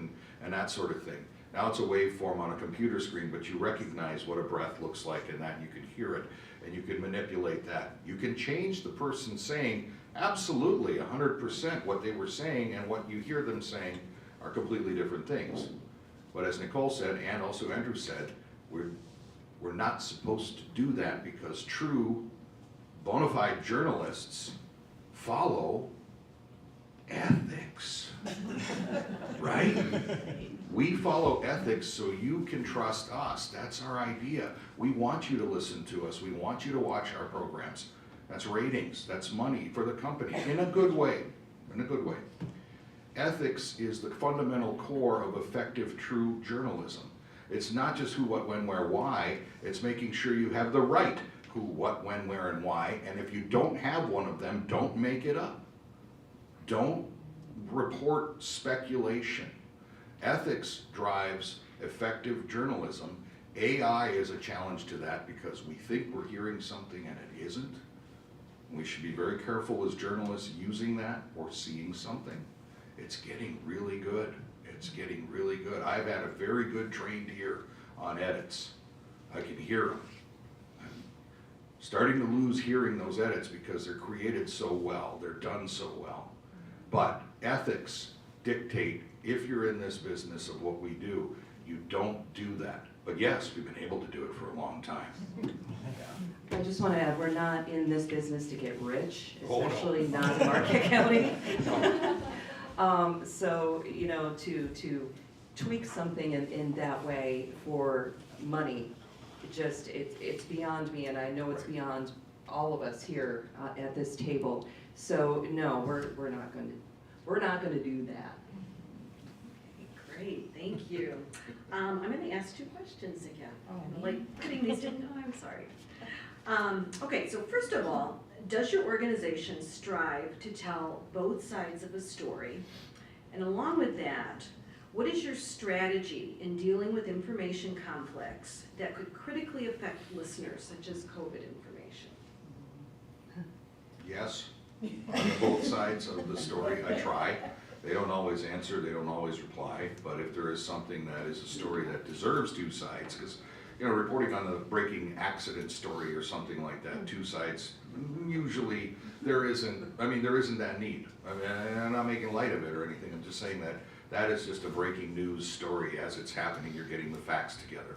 and that sort of thing. Now it's a waveform on a computer screen, but you recognize what a breath looks like and that you can hear it, and you can manipulate that. You can change the person saying absolutely 100% what they were saying, and what you hear them saying are completely different things. But as Nicole said, and also Andrew said, we're not supposed to do that because true bona fide journalists follow ethics, right? We follow ethics so you can trust us. That's our idea. We want you to listen to us. We want you to watch our programs. That's ratings, that's money for the company, in a good way, in a good way. Ethics is the fundamental core of effective, true journalism. It's not just who, what, when, where, why. It's making sure you have the right who, what, when, where, and why. And if you don't have one of them, don't make it up. Don't report speculation. Ethics drives effective journalism. AI is a challenge to that because we think we're hearing something and it isn't. We should be very careful as journalists using that or seeing something. It's getting really good. It's getting really good. I've had a very good trained ear on edits. I can hear them. I'm starting to lose hearing those edits because they're created so well, they're done so well. But ethics dictate, if you're in this business of what we do, you don't do that. But yes, we've been able to do it for a long time. I just want to add, we're not in this business to get rich, Oh, no. especially not in Marquette County. So, you know, to tweak something in that way for money, it's beyond me, and I know it's beyond all of us here at this table. So no, we're not going to do that. Great, thank you. I'm gonna ask 2 questions again. Like putting these in, no, I'm sorry. Okay, so first of all, does your organization strive to tell both sides of a story? And along with that, what is your strategy in dealing with information conflicts that could critically affect listeners, such as COVID information? Yes, on both sides of the story, I try. They don't always answer, they don't always reply, but if there is something that is a story that deserves 2 sides, because you know, reporting on the breaking accident story or something like that, two sides, usually there isn't that need. I mean, I'm not making light of it or anything, I'm just saying that that is just a breaking news story as it's happening, you're getting the facts together.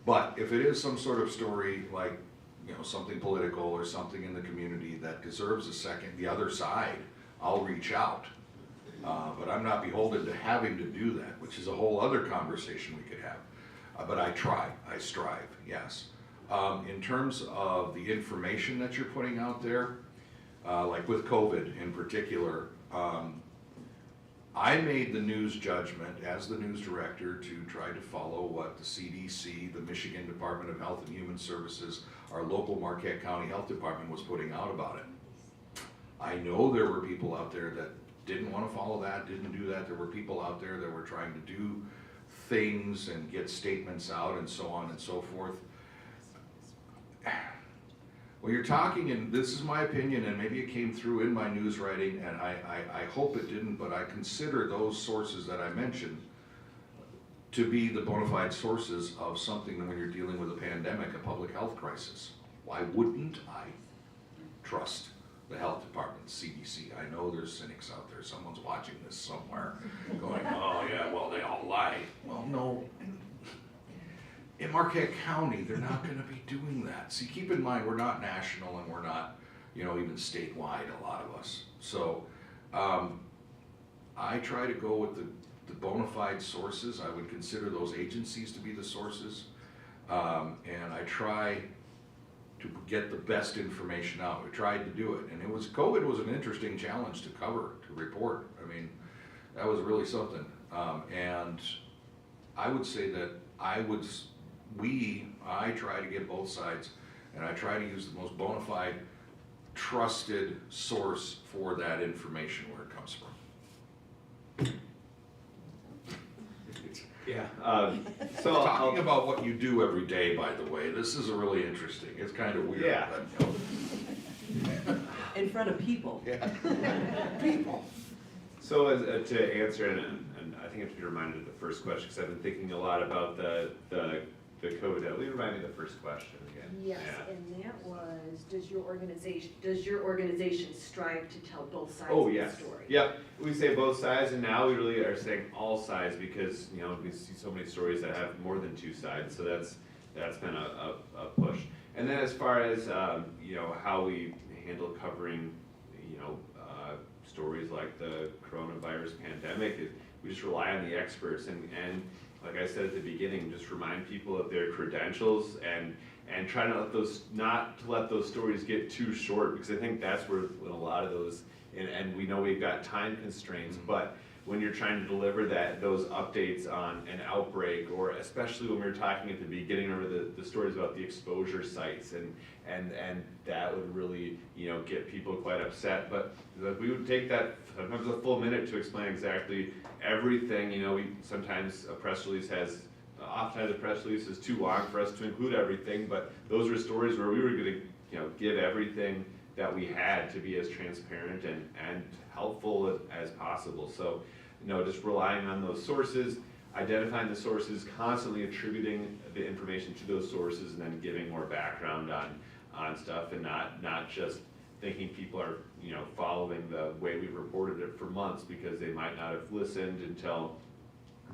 But if it is some sort of story like, you know, something political or something in the community that deserves a second, the other side, I'll reach out. But I'm not beholden to having to do that, which is a whole other conversation we could have. But I try, I strive, yes. In terms of the information that you're putting out there, like with COVID in particular, I made the news judgment as the news director to try to follow what the CDC, the Michigan Department of Health and Human Services, our local Marquette County Health Department was putting out about it. I know there were people out there that didn't want to follow that, didn't do that. There were people out there that were trying to do things and get statements out and so on and so forth. Well, you're talking, and this is my opinion, and maybe it came through in my news writing, and I hope it didn't, but I consider those sources that I mentioned to be the bona fide sources of something when you're dealing with a pandemic, a public health crisis. Why wouldn't I trust the health department, CDC? I know there's cynics out there, someone's watching this somewhere going, oh yeah, well, they all lie. Well, no. In Marquette County, they're not gonna be doing that. See, keep in mind, we're not national and we're not, you know, even statewide, a lot of us. So, I try to go with the bona fide sources. I would consider those agencies to be the sources. And I try to get the best information out. We tried to do it. And COVID was an interesting challenge to cover, to report. I mean, that was really something. And I would say that I try to get both sides, and I try to use the most bona fide, trusted source for that information where it comes from. Yeah, so Talking about what you do every day, by the way, this is really interesting. It's kind of weird, Yeah. but, you know. In front of people. Yeah. People. So as, to answer, and I think I have to be reminded of the first question, because I've been thinking a lot about the COVID. Will you remind me of the first question again? Yes, Yeah. and that was, does your organization strive to tell both sides Oh, of the yes. story? Yep, we say both sides, and now we really are saying all sides, because, you know, we see so many stories that have more than two sides, so that's been a push. And then as far as, you know, how we handle covering, you know, stories like the coronavirus pandemic, we just rely on the experts, and like I said at the beginning, just remind people of their credentials and try not to let those stories get too short, because I think that's where when a lot of those, and we know we've got time constraints, but when you're trying to deliver those updates on an outbreak, or especially when we were talking at the beginning, remember the stories about the exposure sites, and that would really, you know, get people quite upset. But we would take that sometimes a full minute to explain exactly everything. You know, oftentimes a press release is too long for us to include everything, but those were stories where we were gonna, you know, give everything that we had to be as transparent and helpful as possible. So, you know, just relying on those sources, identifying the sources, constantly attributing the information to those sources, and then giving more background on stuff, and not just thinking people are, you know, following the way we reported it for months, because they might not have listened until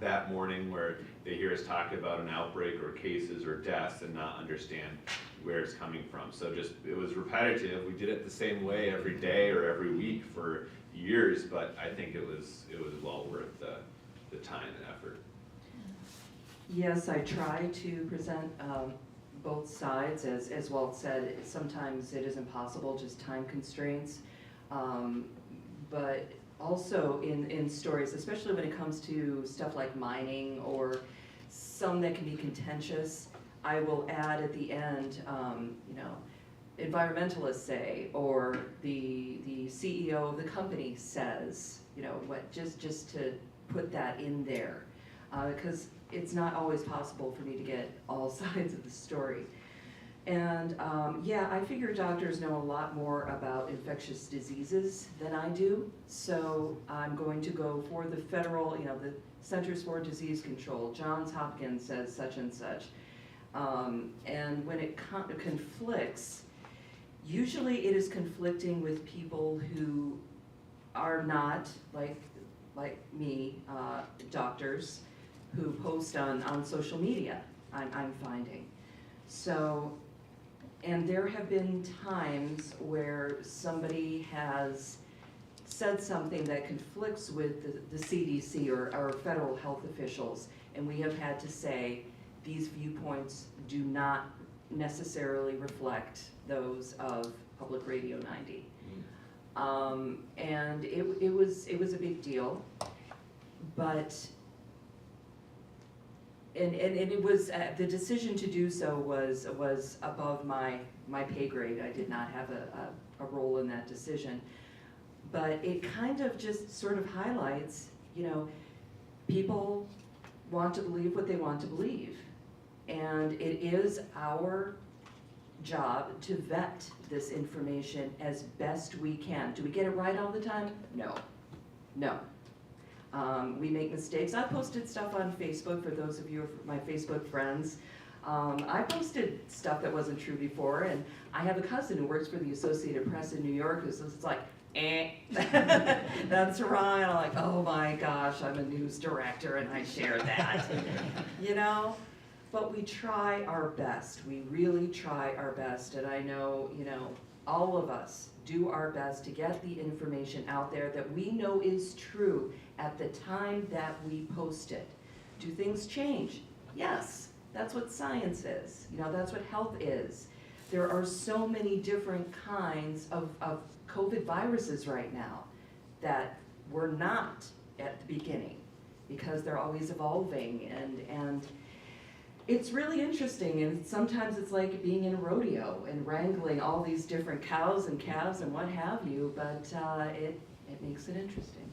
that morning where they hear us talk about an outbreak or cases or deaths and not understand where it's coming from. So it was repetitive. We did it the same way every day or every week for years, but I think it was well worth the time and effort. Yes, I try to present both sides. As Walt said, sometimes it isn't possible, just time constraints. But also in stories, especially when it comes to stuff like mining or some that can be contentious, I will add at the end, you know, environmentalists say, or the CEO of the company says, you know, what, just to put that in there, because it's not always possible for me to get all sides of the story. And yeah, I figure doctors know a lot more about infectious diseases than I do, so I'm going to go for the federal, you know, the Centers for Disease Control. Johns Hopkins says such and such. And when it conflicts, usually it is conflicting with people who are not, like me, doctors, who post on social media, I'm finding. So, and there have been times where somebody has said something that conflicts with the CDC or federal health officials, and we have had to say, these viewpoints do not necessarily reflect those of Public Radio 90. And it was a big deal, but, and it was, the decision to do so was above my pay grade. I did not have a role in that decision. But it kind of just sort of highlights, you know, people want to believe what they want to believe. And it is our job to vet this information as best we can. Do we get it right all the time? No. No. We make mistakes. I posted stuff on Facebook, for those of you, my Facebook friends. I posted stuff that wasn't true before, and I have a cousin who works for the Associated Press in New York who's just like, that's wrong. And I'm like, oh my gosh, I'm a news director and I share that. You know? But we try our best. We really try our best. And I know, you know, all of us do our best to get the information out there that we know is true at the time that we post it. Do things change? Yes. That's what science is. You know, that's what health is. There are so many different kinds of COVID viruses right now that were not at the beginning, because they're always evolving, and it's really interesting. And sometimes it's like being in a rodeo and wrangling all these different cows and calves and what have you, but it makes it interesting.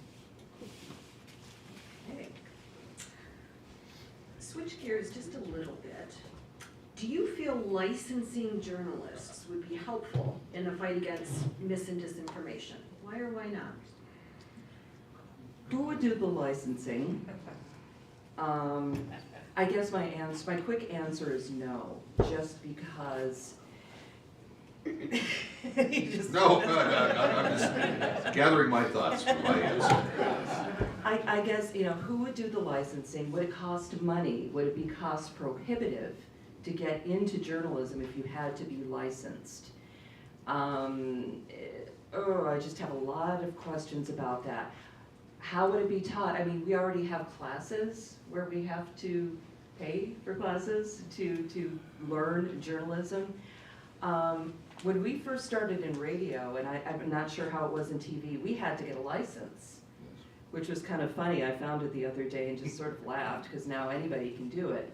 Okay. Switch gears just a little bit. Do you feel licensing journalists would be helpful in the fight against mis and disinformation? Why or why not? Who would do the licensing? I guess my quick answer is no, just because. No, I'm just gathering my thoughts for my answer. I guess, you know, who would do the licensing? Would it cost money? Would it be cost prohibitive to get into journalism if you had to be licensed? I just have a lot of questions about that. How would it be taught? I mean, we already have classes where we have to pay for classes to learn journalism. When we first started in radio, and I'm not sure how it was in TV, we had to get a license, which was kind of funny. I found it the other day and just sort of laughed, because now anybody can do it.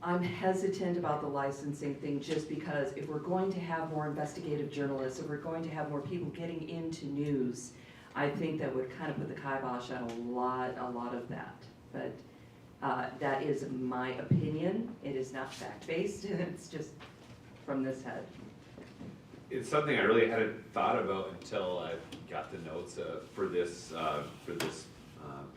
I'm hesitant about the licensing thing, just because if we're going to have more investigative journalists, if we're going to have more people getting into news, I think that would kind of put the kibosh on a lot of that. But that is my opinion. It is not fact-based, it's just from this head. It's something I really hadn't thought about until I got the notes for this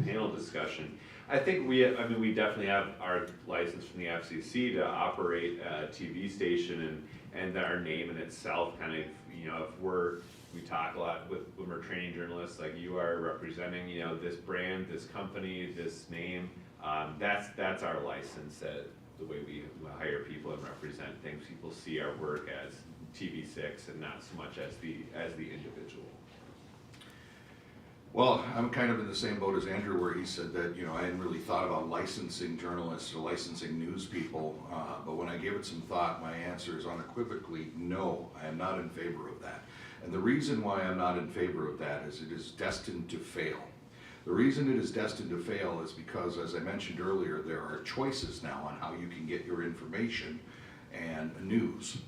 panel discussion. I think we definitely have our license from the FCC to operate a TV station, and our name in itself kind of, you know, we talk a lot when we're training journalists, like you are representing, you know, this brand, this company, this name. That's our license. The way we hire people and represent things, people see our work as TV6 and not so much as the individual. Well, I'm kind of in the same boat as Andrew, where he said that, you know, I hadn't really thought about licensing journalists or licensing news people, but when I gave it some thought, my answer is unequivocally no, I am not in favor of that. And the reason why I'm not in favor of that is it is destined to fail. The reason it is destined to fail is because, as I mentioned earlier, there are choices now on how you can get your information and news.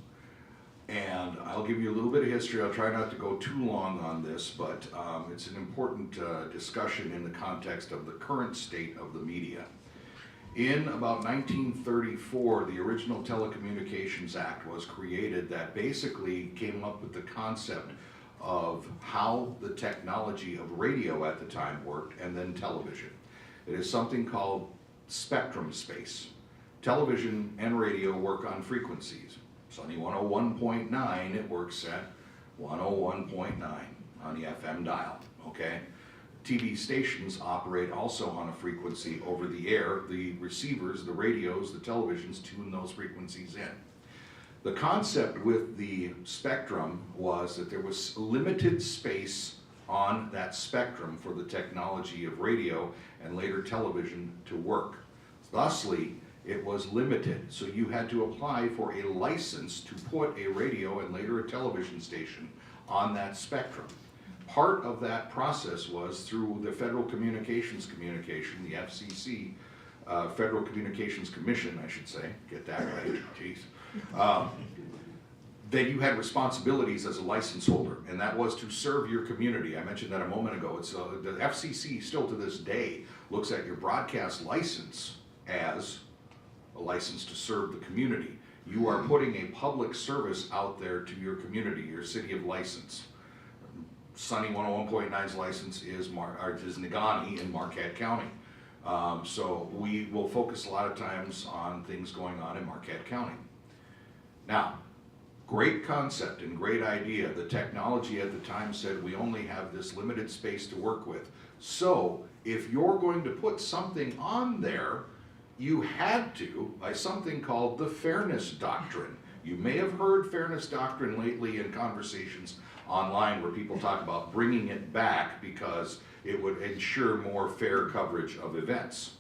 And I'll give you a little bit of history. I'll try not to go too long on this, but it's an important discussion in the context of the current state of the media. In about 1934, the original Telecommunications Act was created that basically came up with the concept of how the technology of radio at the time worked, and then television. It is something called spectrum space. television and radio work on frequencies. Sunny 101.9, it works at 101.9 on the FM dial, okay? TV stations operate also on a frequency over the air. The receivers, the radios, the televisions tune those frequencies in. The concept with the spectrum was that there was limited space on that spectrum for the technology of radio and later television to work. Thusly, it was limited, so you had to apply for a license to put a radio and later a television station on that spectrum. Part of that process was through the Federal Communications Commission, the FCC, Federal Communications Commission, I should say, get that right, jeez. That you had responsibilities as a license holder, and that was to serve your community. I mentioned that a moment ago. It's the FCC still to this day looks at your broadcast license as a license to serve the community. You are putting a public service out there to your community, your city of license. Sunny 101.9's license is Negaunee in Marquette County. So we will focus a lot of times on things going on in Marquette County. Now, great concept and great idea. The technology at the time said we only have this limited space to work with. So if you're going to put something on there, you had to by something called the Fairness Doctrine. You may have heard Fairness Doctrine lately in conversations online where people talk about bringing it back because it would ensure more fair coverage of events.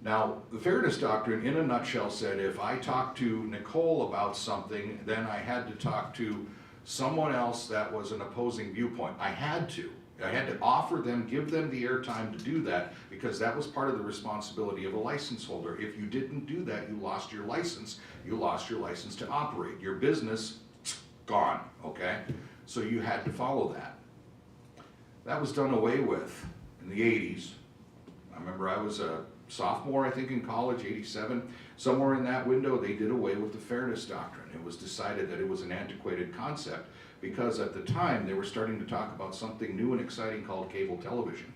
Now, the Fairness Doctrine in a nutshell said if I talked to Nicole about something, then I had to talk to someone else that was an opposing viewpoint. I had to offer them, give them the airtime to do that, because that was part of the responsibility of a license holder. If you didn't do that, you lost your license. You lost your license to operate. Your business, gone, okay? So you had to follow that. That was done away with in the 80s. I remember I was a sophomore, I think, in college, 87. Somewhere in that window, they did away with the Fairness Doctrine. It was decided that it was an antiquated concept because at the time they were starting to talk about something new and exciting called cable television.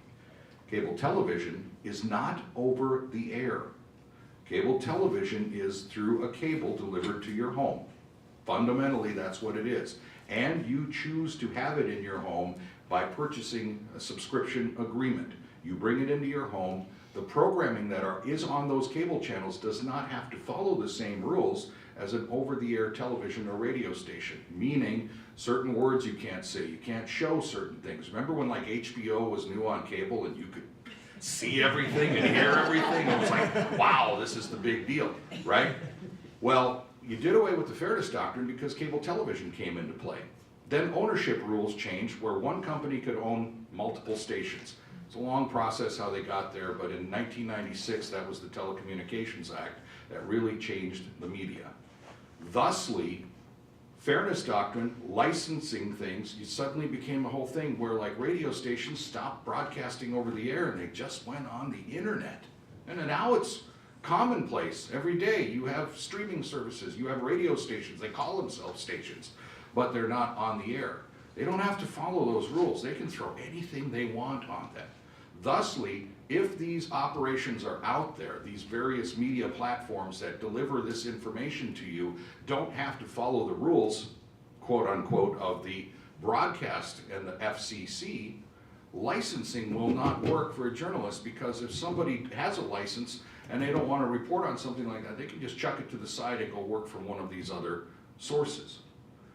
Cable television is not over the air. Cable television is through a cable delivered to your home. Fundamentally, that's what it is. And you choose to have it in your home by purchasing a subscription agreement. You bring it into your home. The programming that is on those cable channels does not have to follow the same rules as an over-the-air television or radio station, meaning certain words you can't say, you can't show certain things. Remember when like HBO was new on cable and you could see everything and hear everything? It was like, wow, this is the big deal, right? Well, you did away with the Fairness Doctrine because cable television came into play. Then ownership rules changed where one company could own multiple stations. It's a long process how they got there, but in 1996, that was the Telecommunications Act that really changed the media. Thusly, Fairness Doctrine, licensing things, you suddenly became a whole thing where like radio stations stopped broadcasting over the air and they just went on the internet. And now it's commonplace. Every day you have streaming services, you have radio stations, they call themselves stations, but they're not on the air. They don't have to follow those rules. They can throw anything they want on them. Thusly, if these operations are out there, these various media platforms that deliver this information to you don't have to follow the rules, quote unquote, of the broadcast and the FCC, licensing will not work for a journalist because if somebody has a license and they don't want to report on something like that, they can just chuck it to the side and go work from one of these other sources.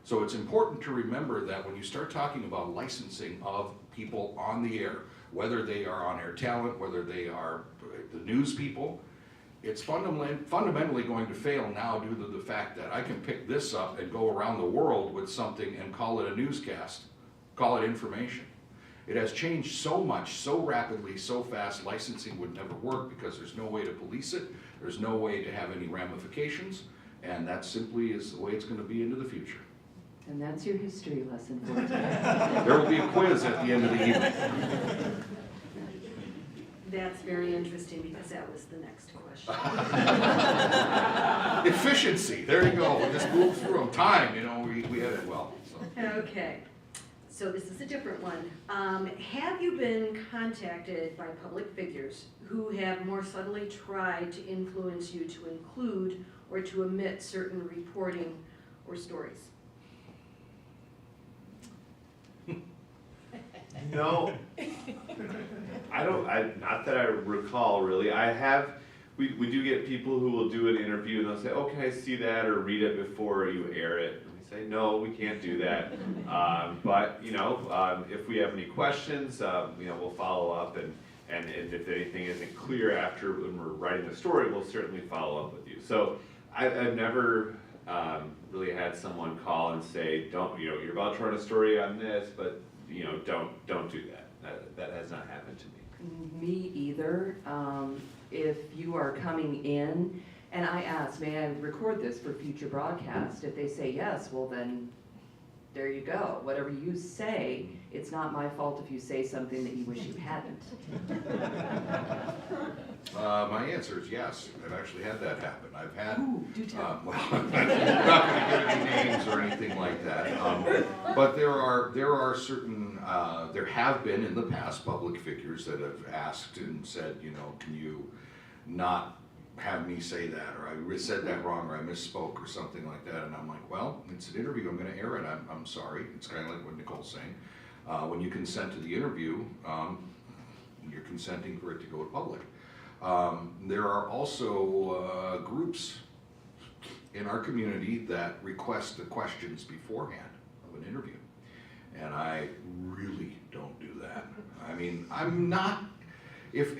So it's important to remember that when you start talking about licensing of people on the air, whether they are on air talent, whether they are the news people, it's fundamentally going to fail now due to the fact that I can pick this up and go around the world with something and call it a newscast, call it information. It has changed so much, so rapidly, so fast, licensing would never work because there's no way to police it, there's no way to have any ramifications, and that simply is the way it's going to be into the future. And that's your history lesson for today. There will be a quiz at the end of the evening. That's very interesting because that was the next question. Efficiency, there you go, we'll just move through them. Time, we had it well. So. Okay, So this is a different one. Have you been contacted by public figures who have more subtly tried to influence you to include or to omit certain reporting or stories? No. Not that I recall really. We do get people who will do an interview and they'll say, oh, can I see that or read it before you air it? And we say, no, we can't do that. But, if we have any questions, we'll follow up and if anything isn't clear after when we're writing the story, we'll certainly follow up with you. So I've never really had someone call and say, don't, you're about to run a story on this, but don't do that. That has not happened to me. Me either. If you are coming in, and I ask, may I record this for future broadcast? If they say yes, well then, there you go. Whatever you say, it's not my fault if you say something that you wish you hadn't. My answer is yes. I've actually had that happen. I've had, Ooh, do tell. well, I'm not going to give any names or anything like that. But there are certain, there have been in the past public figures that have asked and said, can you not have me say that, or I said that wrong, or I misspoke, or something like that. And I'm like, well, it's an interview. I'm going to air it. I'm sorry. It's kind of like what Nicole's saying. When you consent to the interview, you're consenting for it to go to public. There are also groups in our community that request the questions beforehand of an interview. And I really don't do that. I mean, I'm not, if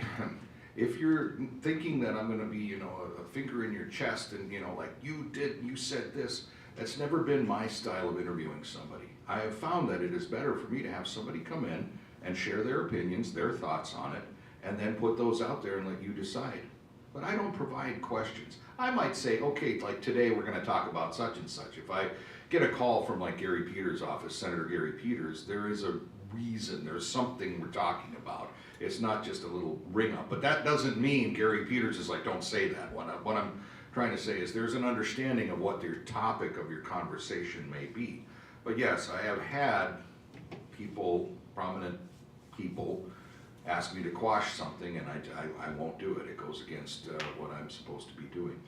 you're thinking that I'm gonna be, a finger in your chest and, like you said this, that's never been my style of interviewing somebody. I have found that it is better for me to have somebody come in and share their opinions, their thoughts on it, and then put those out there and let you decide. But I don't provide questions. I might say, okay, like today we're gonna talk about such and such. If I get a call from like Gary Peters' office, Senator Gary Peters, there is a reason, there's something we're talking about. It's not just a little ring up, but that doesn't mean Gary Peters is like, don't say that. What I'm trying to say is there's an understanding of what your topic of your conversation may be. But yes, I have had people, prominent people, ask me to quash something, and I won't do it. It goes against what I'm supposed to be doing.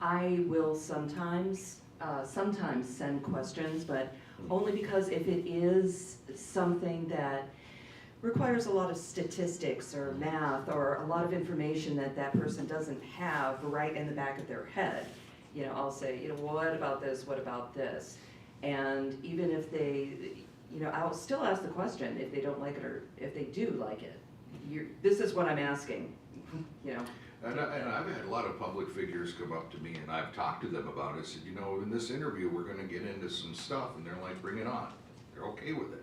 I will sometimes send questions, but only because if it is something that requires a lot of statistics or math or a lot of information that that person doesn't have right in the back of their head, I'll say, what about this, what about this? And even if they, I'll still ask the question if they don't like it or if they do like it. This is what I'm asking, And I've had a lot of public figures come up to me and I've talked to them about it. Said, in this interview, we're gonna get into some stuff, and they're like, bring it on. They're okay with it.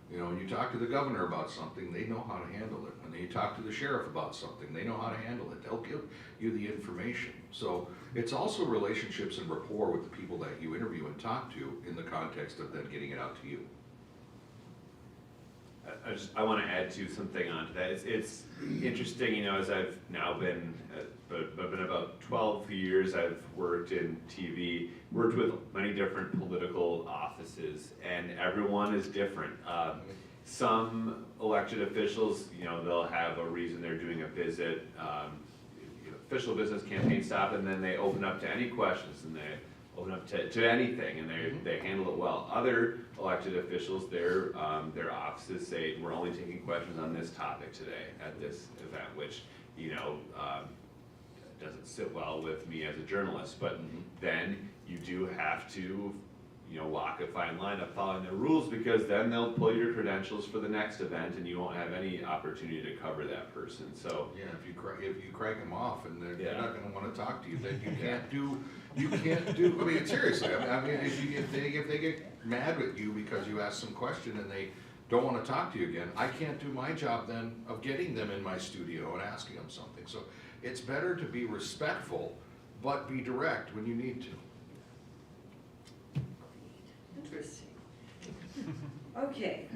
When you talk to the governor about something, they know how to handle it. When you talk to the sheriff about something, they know how to handle it. They'll give you the information. So it's also relationships and rapport with the people that you interview and talk to in the context of then getting it out to you. I want to add to something onto that. It's interesting, as I've now been, I've been about 12 years. I've worked in TV, worked with many different political offices, and everyone is different. Some elected officials, they'll have a reason they're doing a visit, official business, campaign stop, and then they open up to any questions, and they open up to anything, and they handle it well. Other elected officials, their offices say, we're only taking questions on this topic today at this event, which, doesn't sit well with me as a journalist. But then you do have to, walk a fine line of following the rules, because then they'll pull your credentials for the next event and you won't have any opportunity to cover that person. So yeah, if you crank them off and they're not going to want to talk to you, then you can't do. I mean, seriously. I mean, if they get mad with you because you ask some question and they don't want to talk to you again, I can't do my job then of getting them in my studio and asking them something. So it's better to be respectful, but be direct when you need to. Interesting. Okay,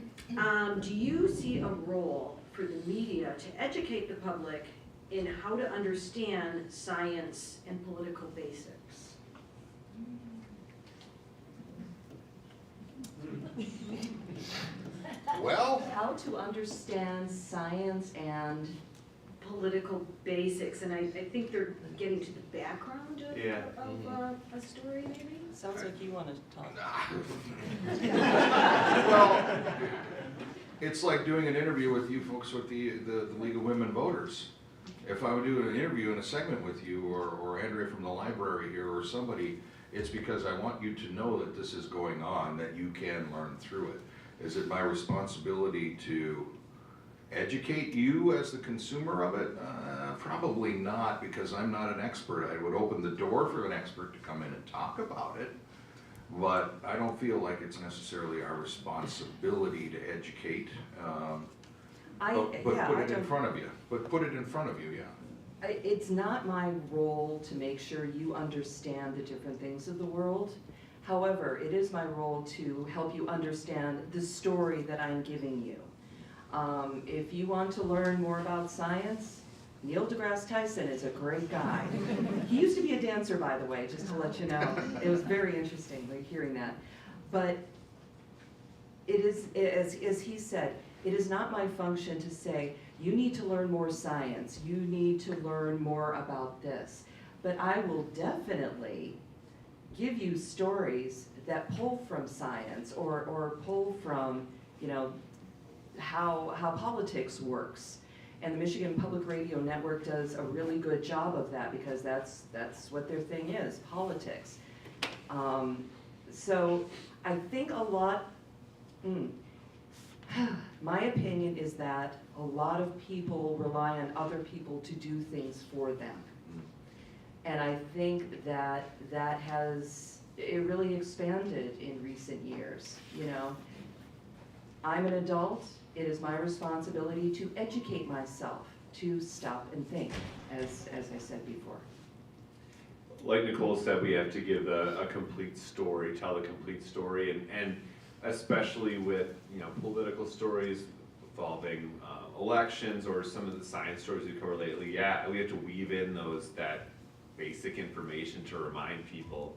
do you see a role for the media to educate the public in how to understand science and political basics? Well, how to understand science and, Political basics, and I think they're getting to the background of, Yeah. a story maybe? Sounds like you want to talk. well, it's like doing an interview with you folks with the League of Women Voters. If I would do an interview and a segment with you, or Andrea from the library here, or somebody, it's because I want you to know that this is going on, that you can learn through it. Is it my responsibility to educate you as the consumer of it? Probably not, because I'm not an expert. I would open the door for an expert to come in and talk about it, but I don't feel like it's necessarily our responsibility to educate. But put it in front of you. But put it in front of you, yeah. It's not my role to make sure you understand the different things of the world. However, it is my role to help you understand the story that I'm giving you. If you want to learn more about science, Neil deGrasse Tyson is a great guy. He used to be a dancer, by the way, just to let you know. It was very interesting, like, hearing that. But it is, as he said, it is not my function to say, you need to learn more science, you need to learn more about this. But I will definitely give you stories that pull from science, or pull from, you know, how politics works. And the Michigan Public Radio Network does a really good job of that, because that's what their thing is, politics. So I think a lot, my opinion is that a lot of people rely on other people to do things for them. And I think that it really expanded in recent years, you know. I'm an adult. It is my responsibility to educate myself, to stop and think, as I said before. Like Nicole said, we have to give a complete story, tell the complete story, and especially with, you know, political stories involving elections, or some of the science stories we cover lately. Yeah, we have to weave in that basic information to remind people,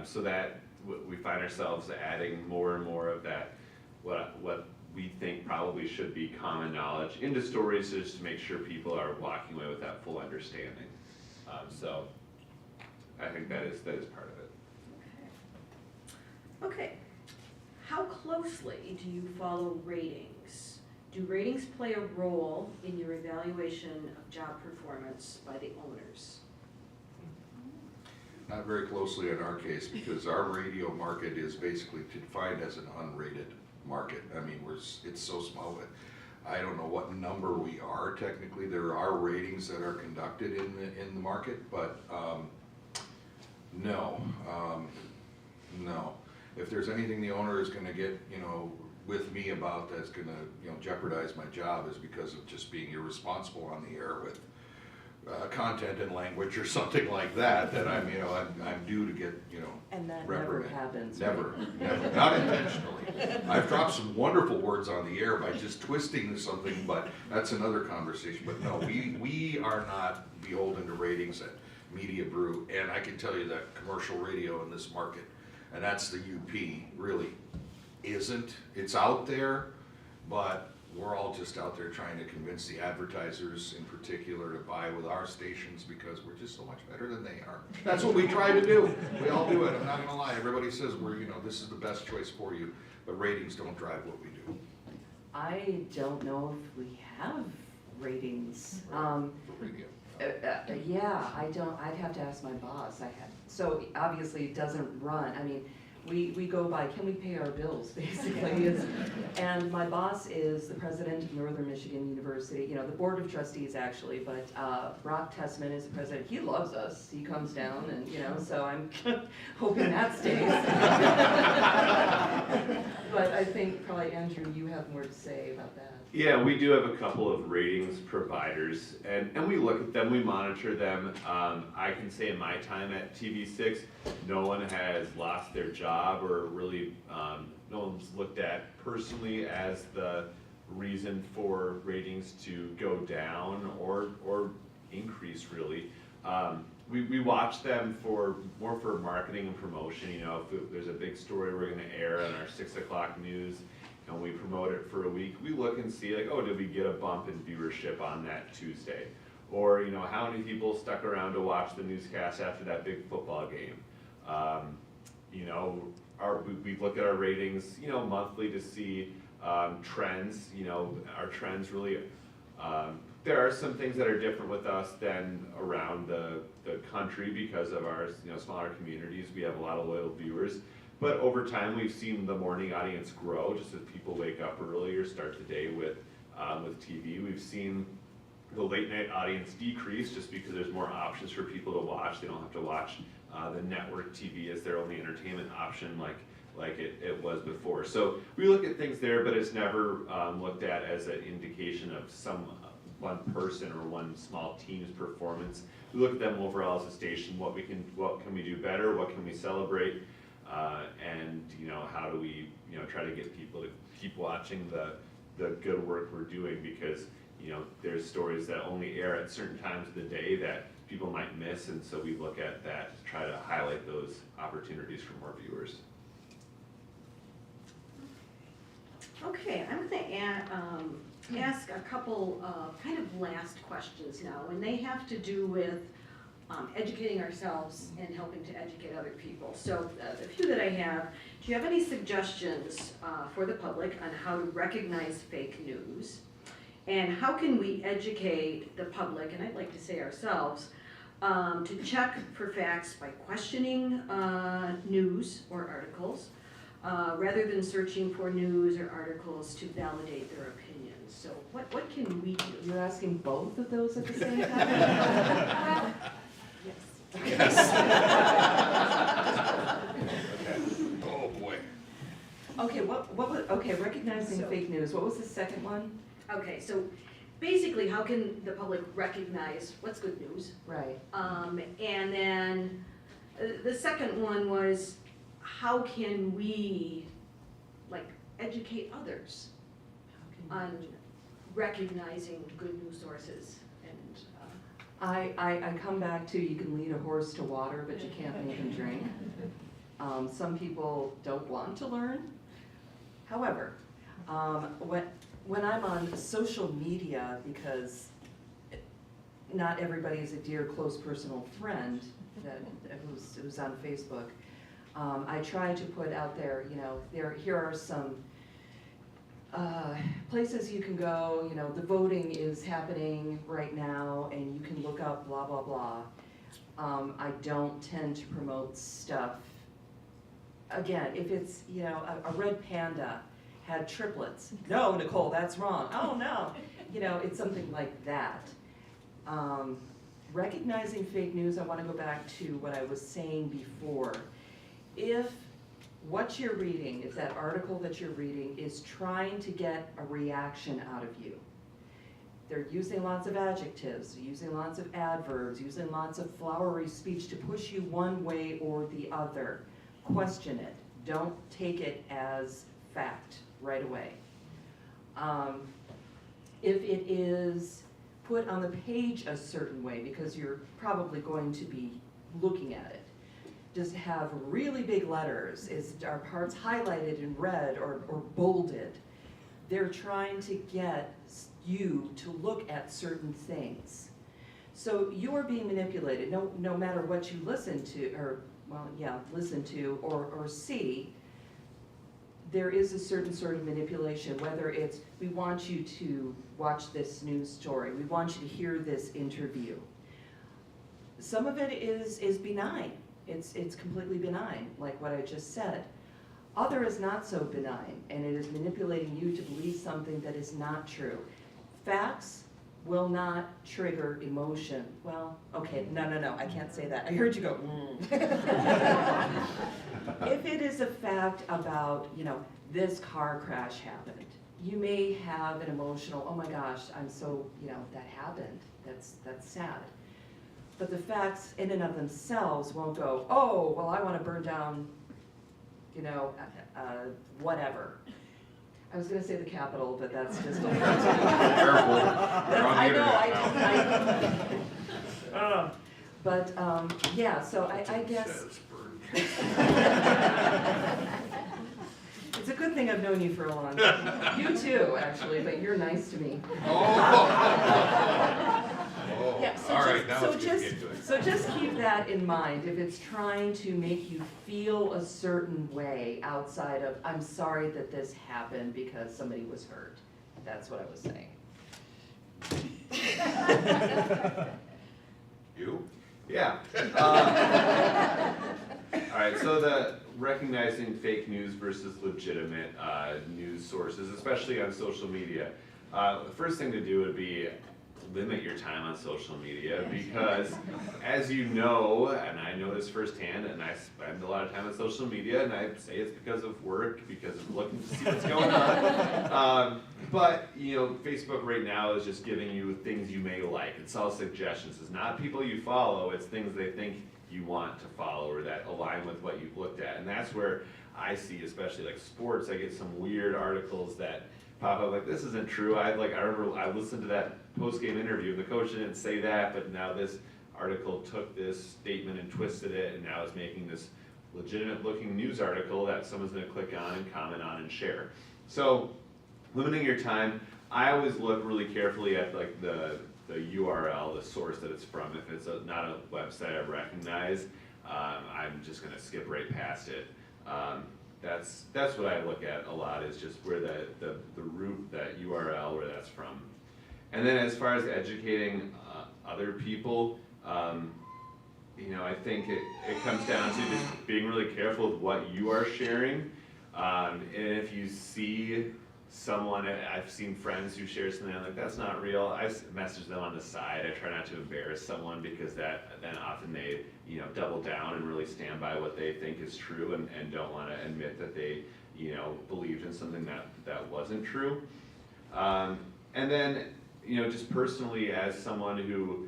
so that we find ourselves adding more and more of that, what we think probably should be common knowledge into stories, just to make sure people are walking away with that full understanding. So I think that is part of it. Okay. How closely do you follow ratings? Do ratings play a role in your evaluation of job performance by the owners? Not very closely in our case, because our radio market is basically defined as an unrated market. I mean, it's so small, but I don't know what number we are technically. There are ratings that are conducted in the market, but no. If there's anything the owner is gonna get, you know, with me about that's gonna, you know, jeopardize my job, is because of just being irresponsible on the air with content and language or something like that, that I'm due to get, you know, And that never reprimanded. happens. Never, not intentionally. I've dropped some wonderful words on the air by just twisting something, but that's another conversation. But no, we are not beholden to ratings at Media Brew, and I can tell you that commercial radio in this market, and that's the UP, really isn't. It's out there, but we're all just out there trying to convince the advertisers in particular to buy with our stations, because we're just so much better than they are. That's what we try to do. We all do it. I'm not gonna lie. Everybody says this is the best choice for you, but ratings don't drive what we do. I don't know if we have ratings. For radio. Yeah, I'd have to ask my boss. So obviously it doesn't run. I mean, we go by, can we pay our bills, basically. And my boss is the president of Northern Michigan University, you know, the board of trustees actually, but Brock Tessman is the president. He loves us. He comes down and, you know, so I'm hoping that stays. But I think probably, Andrew, you have more to say about that. Yeah, we do have a couple of ratings providers, and we look at them, we monitor them. I can say in my time at TV6, no one has lost their job, or really, no one's looked at personally as the reason for ratings to go down or increase, really. We watch them more for marketing and promotion. You know, if there's a big story we're gonna air on our 6 o'clock news, and we promote it for a week, we look and see like, oh, did we get a bump in viewership on that Tuesday? Or, you know, how many people stuck around to watch the newscast after that big football game? You know, we look at our ratings, you know, monthly to see trends. You know, our trends really, there are some things that are different with us than around the country because of our, you know, smaller communities. We have a lot of loyal viewers. But over time, we've seen the morning audience grow just as people wake up earlier, start the day with TV. We've seen the late night audience decrease just because there's more options for people to watch. They don't have to watch the network TV as their only entertainment option like it was before. So we look at things there, but it's never looked at as an indication of one person or one small team's performance. We look at them overall as a station, what can we do better, what can we celebrate, and you know, how do we, you know, try to get people to keep watching the good work we're doing, because you know, there's stories that only air at certain times of the day that people might miss, and so we look at that to try to highlight those opportunities for more viewers. Okay, I'm gonna ask a couple kind of last questions now, and they have to do with educating ourselves and helping to educate other people. So the few that I have, do you have any suggestions for the public on how to recognize fake news? And how can we educate the public, and I'd like to say ourselves, to check for facts by questioning news or articles, rather than searching for news or articles to validate their opinions? So what can we do? You're asking both of those at the same time? Yes. Oh, boy. Okay, what was, okay, recognizing So- fake news, what was the second one? Okay, so basically, how can the public recognize what's good news? Right. And then the second one was, how can we, like, educate others on recognizing good news sources? And I come back to, you can lead a horse to water, but you can't make him drink. Some people don't want to learn. However, when I'm on social media, because not everybody is a dear, close personal friend who's on Facebook, I try to put out there, you know, here are some places you can go, you know, the voting is happening right now and you can look up blah, blah, blah. I don't tend to promote stuff. Again, if it's, you know, a red panda had triplets. No, Nicole, that's wrong. Oh, no. You know, it's something like that. Recognizing fake news, I want to go back to what I was saying before. If what you're reading, if that article that you're reading is trying to get a reaction out of you, they're using lots of adjectives, using lots of adverbs, using lots of flowery speech to push you one way or the other. Question it. Don't take it as fact right away. If it is put on the page a certain way, because you're probably going to be looking at it, does it have really big letters? Are parts highlighted in red or bolded? They're trying to get you to look at certain things. So you are being manipulated, no matter what you listen to, listen to or see. There is a certain sort of manipulation, whether it's, we want you to watch this news story, we want you to hear this interview. Some of it is benign. It's completely benign, like what I just said. Other is not so benign, and it is manipulating you to believe something that is not true. Facts will not trigger emotion. Well, okay, no, I can't say that. I heard you go, If it is a fact about, you know, this car crash happened, you may have an emotional, oh my gosh, I'm so, you know, that happened. That's sad. But the facts in and of themselves won't go, oh, well, I want to burn down, you know, whatever. I was going to say the Capitol, but that's just a Careful. You're on the I know, internet now. But, yeah, so I guess. It's a good thing I've known you for a long time. You too, actually, but you're nice to me. Yeah, so All right, just- now so let's get just- into it. So just keep that in mind, if it's trying to make you feel a certain way outside of, I'm sorry that this happened because somebody was hurt. That's what I was saying. You? Yeah. All right, so the recognizing fake news versus legitimate news sources, especially on social media. The first thing to do would be limit your time on social media because, as you know, and I know this firsthand, and I spend a lot of time on social media, and I say it's because of work, because of looking to see what's going on. But, you know, Facebook right now is just giving you things you may like. It's all suggestions. It's not people you follow, it's things they think you want to follow or that align with what you've looked at. And that's where I see, especially like sports, I get some weird articles that pop up like, this isn't true. I remember I listened to that post-game interview and the coach didn't say that, but now this article took this statement and twisted it and now is making this legitimate looking news article that someone's gonna click on and comment on and share. So limiting your time, I always look really carefully at like the URL, the source that it's from. If it's not a website I recognize, I'm just gonna skip right past it. That's what I look at a lot, is just where the root, that URL, where that's from. And then as far as educating other people, you know, I think it comes down to just being really careful with what you are sharing. And if you see someone, I've seen friends who share something, I'm like, that's not real. I message them on the side. I try not to embarrass someone because then often they, you know, double down and really stand by what they think is true and don't want to admit that they, you know, believed in something that wasn't true. And then, you know, just personally as someone who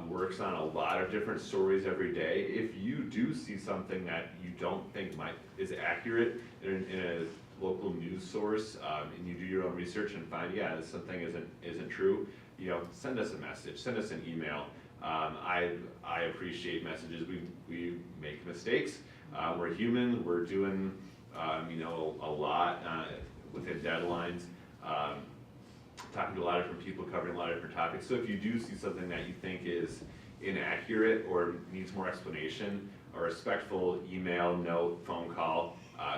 works on a lot of different stories every day, if you do see something that you don't think is accurate in a local news source, and you do your own research and find, yeah, this something isn't true, you know, send us a message, send us an email. I appreciate messages. We make mistakes. We're human. We're doing, you know, a lot within deadlines. Talking to a lot of different people, covering a lot of different topics. So if you do see something that you think is inaccurate or needs more explanation, a respectful email, note, phone call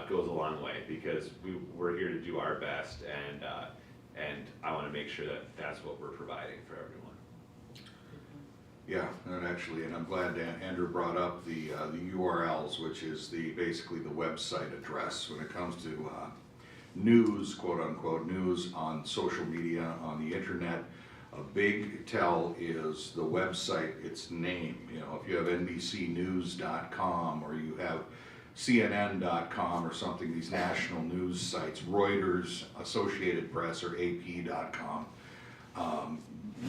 goes a long way, because we're here to do our best, and I want to make sure that that's what we're providing for everyone. Yeah, and I'm glad Andrew brought up the URLs, which is basically the website address when it comes to news, quote unquote, news on social media, on the internet. A big tell is the website, its name. You know, if you have NBCnews.com or you have CNN.com or something, these national news sites, Reuters, Associated Press, or AP.com,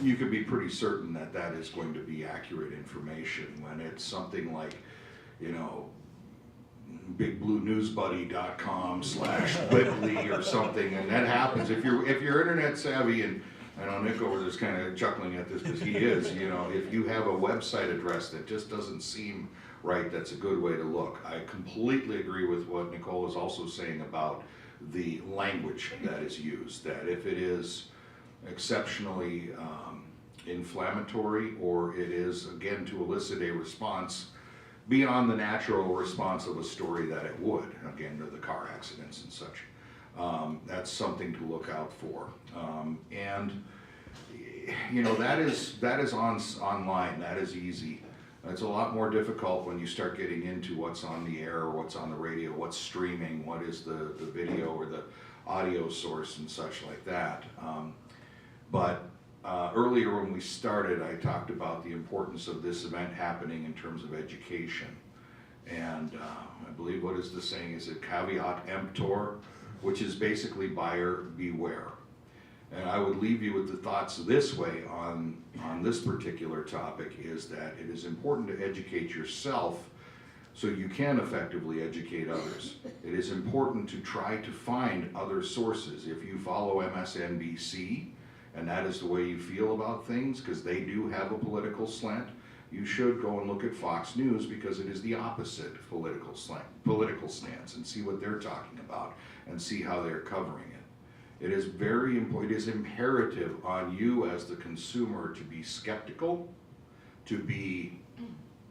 you can be pretty certain that that is going to be accurate information. When it's something like, you know, bigbluenewsbuddy.com/Whitley or something, and that happens. If you're internet savvy, and I know Nick over there's kind of chuckling at this because he is, you know, if you have a website address that just doesn't seem right, that's a good way to look. I completely agree with what Nicole is also saying about the language that is used, that if it is exceptionally inflammatory, or it is, again, to elicit a response beyond the natural response of a story that it would, again, to the car accidents and such. That's something to look out for. And, you know, that is online, that is easy. It's a lot more difficult when you start getting into what's on the air or what's on the radio, what's streaming, what is the video or the audio source and such like that. But earlier when we started, I talked about the importance of this event happening in terms of education. And I believe what is the saying, is it caveat emptor, which is basically buyer beware. And I would leave you with the thoughts this way on this particular topic, is that it is important to educate yourself so you can effectively educate others. It is important to try to find other sources. If you follow MSNBC, and that is the way you feel about things, because they do have a political slant, you should go and look at Fox News, because it is the opposite political stance, and see what they're talking about, and see how they're covering it. It is very important, it is imperative on you as the consumer to be skeptical, to be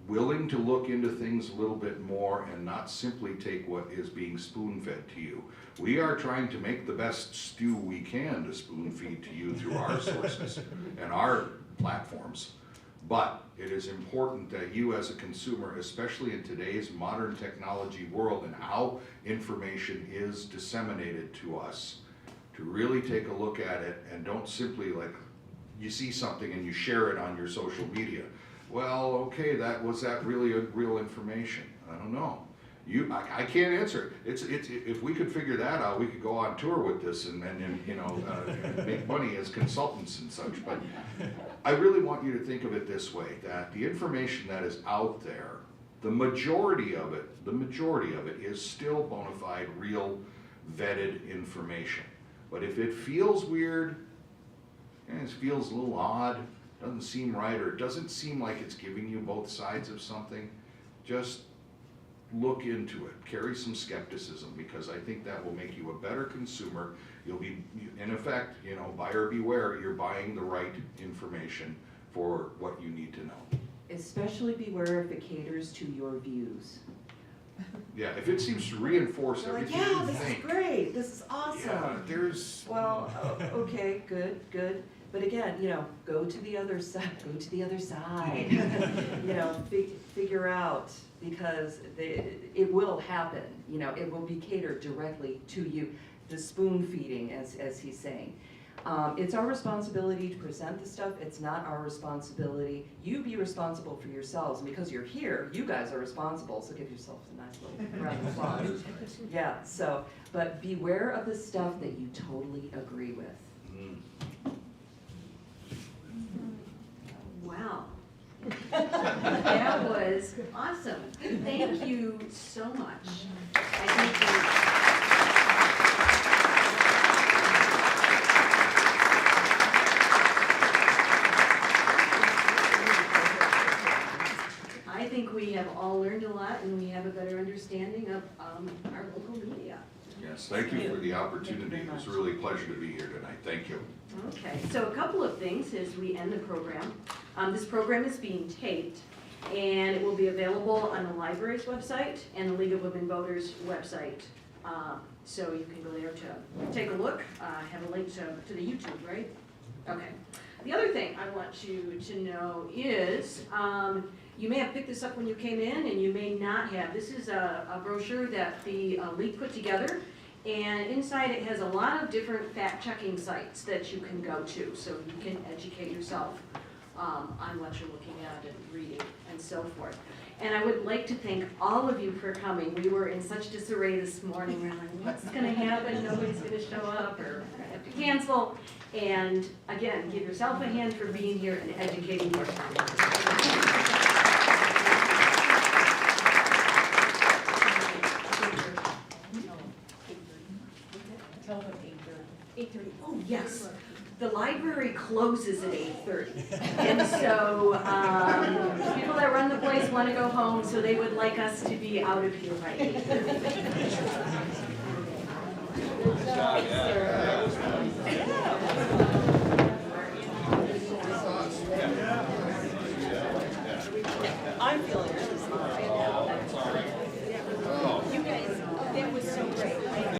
willing to look into things a little bit more and not simply take what is being spoon-fed to you. We are trying to make the best stew we can to spoon-feed to you through our sources and our platforms. But it is important that you as a consumer, especially in today's modern technology world and how information is disseminated to us, to really take a look at it and don't simply like, you see something and you share it on your social media. Well, okay, was that really a real information? I don't know. I can't answer it. If we could figure that out, we could go on tour with this and you know, make money as consultants and such. But I really want you to think of it this way, that the information that is out there, the majority of it is still bona fide, real, vetted information. But if it feels weird, and it feels a little odd, doesn't seem right, or it doesn't seem like it's giving you both sides of something, just look into it. Carry some skepticism, because I think that will make you a better consumer. You'll be, in effect, you know, buyer beware, you're buying the right information for what you need to know. Especially beware if it caters to your views. Yeah, if it seems to reinforce They're like, everything yeah, you this is think. great, this is awesome. Yeah, there's. Well, okay, good. But again, you know, go to the other side, you know, figure out, because it will happen, you know, it will be catered directly to you, the spoon feeding, as he's saying. It's our responsibility to present the stuff, it's not our responsibility. You be responsible for yourselves, and because you're here, you guys are responsible, so give yourselves a nice little round of applause. Yeah, so, but beware of the stuff that you totally agree with. Wow. That was awesome. Thank you so much. I think we have all learned a lot, and we have a better understanding of our local media. Yes, thank you for the opportunity. It was really a pleasure to be here tonight. Thank you. Okay, so a couple of things as we end the program. This program is being taped, and it will be available on the library's website and the League of Women Voters website. So you can go there to take a look. Have a link to the YouTube, right? Okay. The other thing I want you to know is, you may have picked this up when you came in, and you may not have. This is a brochure that the League put together, and inside it has a lot of different fact-checking sites that you can go to, so you can educate yourself on what you're looking at and reading and so forth. And I would like to thank all of you for coming. We were in such disarray this morning. We're like, what's gonna happen? Nobody's gonna show up, or we're gonna have to cancel. And again, give yourself a hand for being here and educating yourself. Tell them 8:30. 8:30. Oh, yes. The library closes at 8:30. And so people that run the place want to go home, so they would like us to be out of here by 8:30. I'm feeling it.